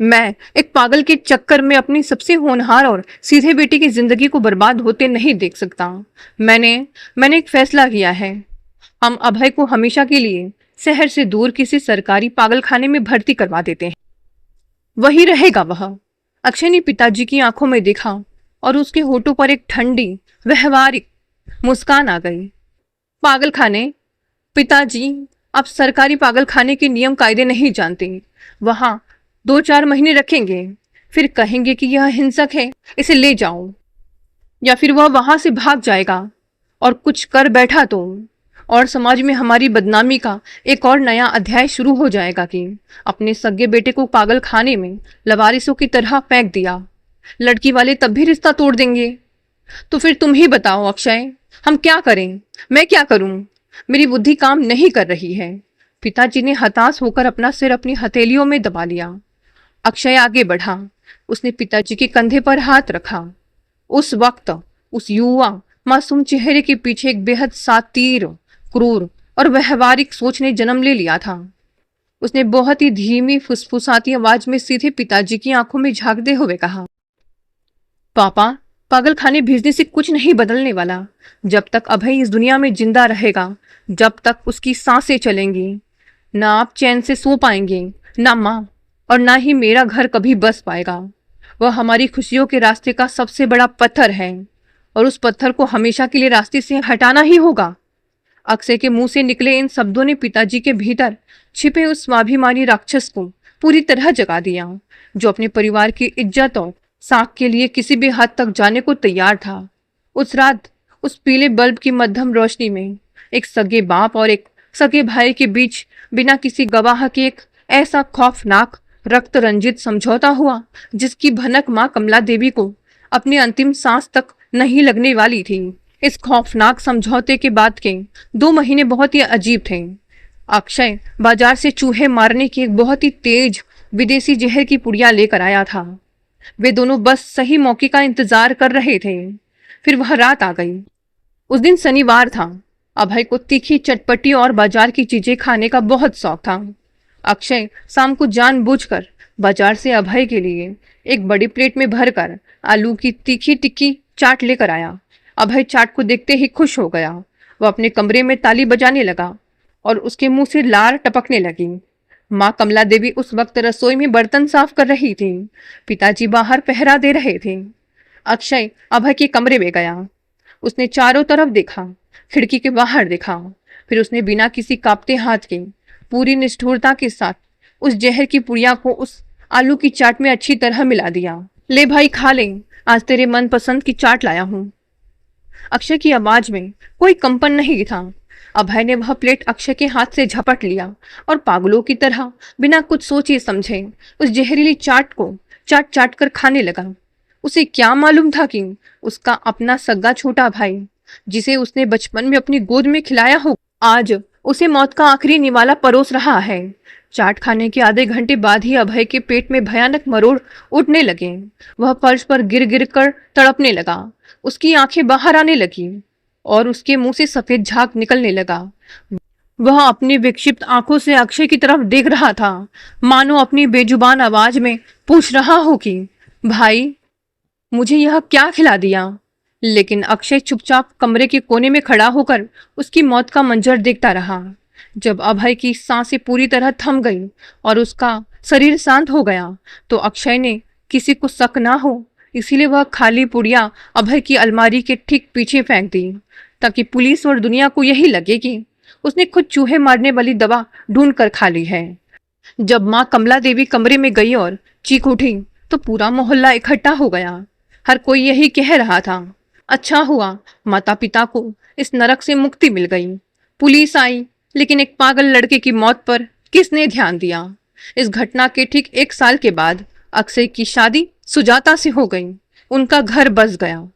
मैं एक पागल के चक्कर में अपनी सबसे होनहार और सीधे बेटी की जिंदगी को बर्बाद होते नहीं देख सकता। मैंने एक फैसला किया है। हम अभय को हमेशा के लिए शहर से दूर किसी सरकारी पागलखाने में भर्ती करवा देते हैं। वही रहेगा वह। अक्षय ने पिताजी की आंखों में देखा और उसके होठों पर एक ठंडी व्यवहारिक मुस्कान आ गई। पागलखाने? पिताजी, आप सरकारी पागलखाने के नियम कायदे नहीं जानते। वहां 2-4 महीने रखेंगे, फिर कहेंगे कि यह हिंसक है, इसे ले जाओ। या फिर वह वहां से भाग जाएगा और कुछ कर बैठा तो, और समाज में हमारी बदनामी का एक और नया अध्याय शुरू हो जाएगा कि अपने सगे बेटे को पागल खाने में लवारिसों की तरह फेंक दिया। लड़की वाले तब भी रिश्ता तोड़ देंगे। तो फिर तुम ही बताओ अक्षय, हम क्या करें? मैं क्या करूं? मेरी बुद्धि काम नहीं कर रही है। पिताजी ने हताश होकर अपना सिर अपनी हथेलियों में दबा लिया। अक्षय आगे बढ़ा। उसने पिताजी के कंधे पर हाथ रखा। उस वक्त उस युवा मासूम चेहरे के पीछे एक बेहद सातीर, क्रूर और व्यवहारिक सोच ने जन्म ले लिया था। उसने बहुत ही धीमी फुसफुसाती आवाज में सीधे पिताजी की आंखों में झांकते हुए कहा, पापा, पागल खाने भेजने से कुछ नहीं बदलने वाला। जब तक अभय इस दुनिया में जिंदा रहेगा, जब तक उसकी सांसें चलेंगी, ना आप चैन से सो पाएंगे, ना माँ, और ना ही मेरा घर कभी बस पाएगा। वह हमारी खुशियों के रास्ते का सबसे बड़ा पत्थर है और उस पत्थर को हमेशा के लिए रास्ते से हटाना ही होगा। अक्षय के मुंह से निकले इन शब्दों ने पिताजी के भीतर छिपे उस स्वाभिमानी राक्षस को पूरी तरह जगा दिया, जो अपने परिवार की इज्जत और साख के लिए किसी भी हद तक जाने को तैयार था। उस रात उस पीले बल्ब की मध्यम रोशनी में एक सगे बाप और एक सगे भाई के बीच बिना किसी गवाह के एक ऐसा खौफनाक रक्त रंजित समझौता हुआ, जिसकी भनक मां कमला देवी को अपनी अंतिम सांस तक नहीं लगने वाली थी। इस खौफनाक समझौते के बाद के 2 महीने बहुत ही अजीब थे। अक्षय बाजार से चूहे मारने की एक बहुत ही तेज विदेशी जहर की पुड़िया लेकर आया था। वे दोनों बस सही मौके का इंतजार कर रहे थे। फिर वह रात आ गई। उस दिन शनिवार था। अभय को तीखी चटपटी और बाजार की चीजें खाने का बहुत शौक था। अक्षय शाम को जानबूझकर बाजार से अभय के लिए एक बड़ी प्लेट में भरकर आलू की तीखी टिक्की चाट लेकर आया। अभय चाट को देखते ही खुश हो गया। वह अपने कमरे में ताली बजाने लगा और उसके मुंह से लार टपकने लगी। माँ कमला देवी उस वक्त रसोई में बर्तन साफ कर रही थी। पिताजी बाहर पहरा दे रहे थे। अक्षय अभय के कमरे में गया। उसने चारों तरफ देखा, खिड़की के बाहर देखा। फिर उसने बिना किसी कांपते हाथ के पूरी निष्ठुरता के साथ उस जहर की पुड़िया को उस आलू की चाट में अच्छी तरह मिला दिया। ले भाई खा ले, आज तेरे मनपसंद की चाट लाया हूं। अक्षय की आवाज में कोई कंपन नहीं था। अभय ने वह प्लेट अक्षय के हाथ से झपट लिया और पागलों की तरह बिना कुछ सोचे समझे उस जहरीली चाट को चाट चाट कर खाने लगा। उसे क्या मालूम था कि उसका अपना सगा छोटा भाई, जिसे उसने बचपन में अपनी गोद में खिलाया हो, आज उसे मौत का आखिरी निवाला परोस रहा है। चाट खाने के आधे घंटे बाद ही अभय के पेट में भयानक मरोड़ उठने लगे। वह फर्श पर गिर गिर कर तड़पने लगा। उसकी आंखें बाहर आने लगी और उसके मुंह से सफेद झाग निकलने लगा। वह अपनी विक्षिप्त आंखों से अक्षय की तरफ देख रहा था, मानो अपनी बेजुबान आवाज में पूछ रहा हो कि भाई, मुझे यह क्या खिला दिया। लेकिन अक्षय चुपचाप कमरे के कोने में खड़ा होकर उसकी मौत का मंजर देखता रहा। जब अभय की सांसें पूरी तरह थम गई और उसका शरीर शांत हो गया, तो अक्षय ने किसी को शक ना हो, इसीलिए वह खाली पुड़िया अभय की अलमारी के ठीक पीछे फेंक दी, ताकि पुलिस और दुनिया को यही लगे कि उसने खुद चूहे मारने वाली दवा ढूंढ कर खा ली है। जब माँ कमला देवी कमरे में गई और चीख उठी, तो पूरा मोहल्ला इकट्ठा हो गया। हर कोई यही कह रहा था, अच्छा हुआ माता पिता को इस नरक से मुक्ति मिल गई। पुलिस आई, लेकिन एक पागल लड़के की मौत पर किसने ध्यान दिया। इस घटना के ठीक 1 साल के बाद अक्षय की शादी सुजाता से हो गई। उनका घर बस गया।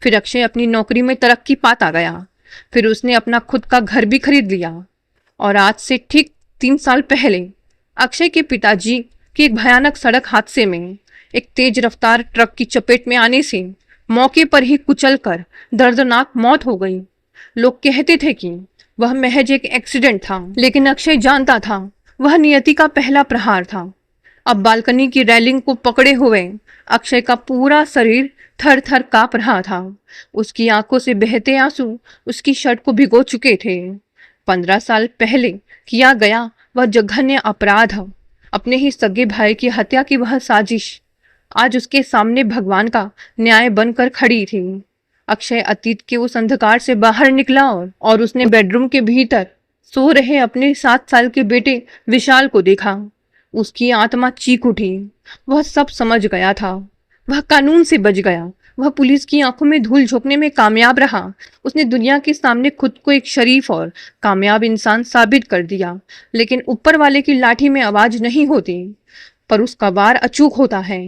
फिर अक्षय अपनी नौकरी में तरक्की पाता गया। फिर उसने अपना खुद का घर भी खरीद लिया। और आज से ठीक 3 साल पहले अक्षय के पिताजी के एक भयानक सड़क हादसे में एक तेज रफ्तार ट्रक की चपेट में आने से मौके पर ही कुचलकर दर्दनाक मौत हो गई। लोग कहते थे कि वह महज एक एक्सीडेंट था, लेकिन अक्षय जानता था वह नियति का पहला प्रहार था। अब बालकनी की रेलिंग को पकड़े हुए अक्षय का पूरा शरीर थर थर कांप रहा था। उसकी आंखों से बहते आंसू उसकी शर्ट को भिगो चुके थे। 15 साल पहले किया गया वह जघन्य अपराध, अपने ही सगे भाई की हत्या की वह साजिश, आज उसके सामने भगवान का न्याय बनकर खड़ी थी। अक्षय अतीत के उस अंधकार से बाहर निकला और उसने बेडरूम के भीतर सो रहे अपने 7 साल के बेटे विशाल को देखा। उसकी आत्मा चीख उठी। वह सब समझ गया था। वह कानून से बच गया। वह पुलिस की आंखों में धूल झोंकने में कामयाब रहा। उसने दुनिया के सामने खुद को एक शरीफ और कामयाब इंसान साबित कर दिया। लेकिन ऊपर वाले की लाठी में आवाज नहीं होती, पर उसका वार अचूक होता है।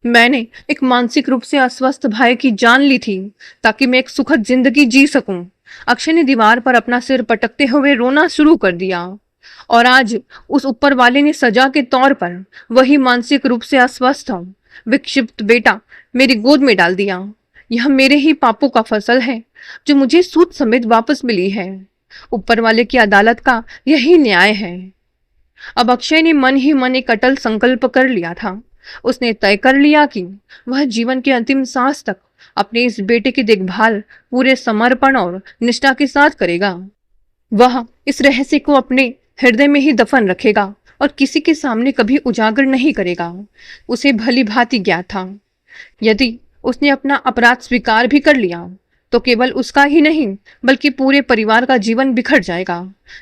मैंने एक मानसिक रूप से अस्वस्थ भाई की जान ली थी ताकि मैं एक सुखद जिंदगी जी सकूं। अक्षय ने दीवार पर अपना सिर पटकते हुए रोना शुरू कर दिया। और आज उस ऊपर वाले ने सजा के तौर पर वही मानसिक रूप से अस्वस्थ विक्षिप्त बेटा मेरी गोद में डाल दिया। यह मेरे ही पापों का फसल है जो मुझे सूद समेत वापस मिली है। ऊपर वाले की अदालत का यही न्याय है। अब अक्षय ने मन ही मन एक अटल संकल्प कर लिया था। उसने तय कर लिया कि वह जीवन के अंतिम सांस तक अपने इस बेटे की देखभाल पूरे समर्पण और निष्ठा के साथ करेगा। वह इस रहस्य को अपने हृदय में ही दफन रखेगा और किसी के सामने कभी उजागर नहीं करेगा। उसे भली भांति ज्ञात था, यदि उसने अपना अपराध स्वीकार भी कर लिया तो केवल उसका ही नहीं बल्कि पूरे परिवार का जीवन बिखर जाएगा।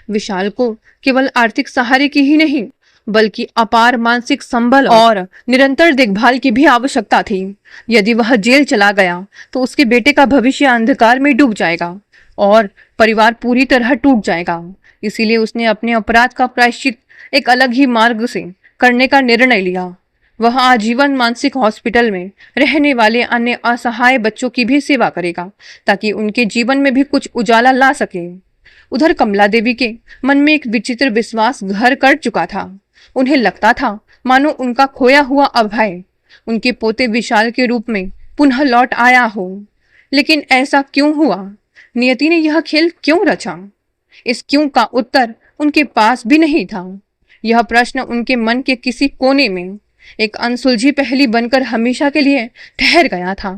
विशाल को केवल आर्थिक सहारे की ही नहीं बल्कि अपार मानसिक संबल और निरंतर देखभाल की भी आवश्यकता थी। यदि वह जेल चला गया तो उसके बेटे का भविष्य अंधकार में डूब जाएगा और परिवार पूरी तरह टूट जाएगा। इसीलिए उसने अपने अपराध का प्रायश्चित एक अलग ही मार्ग से करने का निर्णय लिया। वह आजीवन मानसिक हॉस्पिटल में रहने वाले अन्य असहाय बच्चों की भी सेवा करेगा ताकि उनके जीवन में भी कुछ उजाला ला सके। उधर कमला देवी के मन में एक विचित्र विश्वास घर कर चुका था। उन्हें लगता था मानो उनका खोया हुआ अभय उनके पोते विशाल के रूप में पुनः लौट आया हो। लेकिन ऐसा क्यों हुआ? नियति ने यह खेल क्यों रचा? इस क्यों का उत्तर उनके पास भी नहीं था। यह प्रश्न उनके मन के किसी कोने में एक अनसुलझी पहेली बनकर हमेशा के लिए ठहर गया था।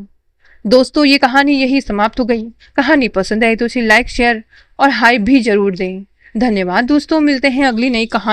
दोस्तों, ये कहानी यही समाप्त हो गई। कहानी पसंद आई तो इसे लाइक, शेयर और हाइप भी जरूर दें। धन्यवाद दोस्तों, मिलते हैं अगली नई कहानी।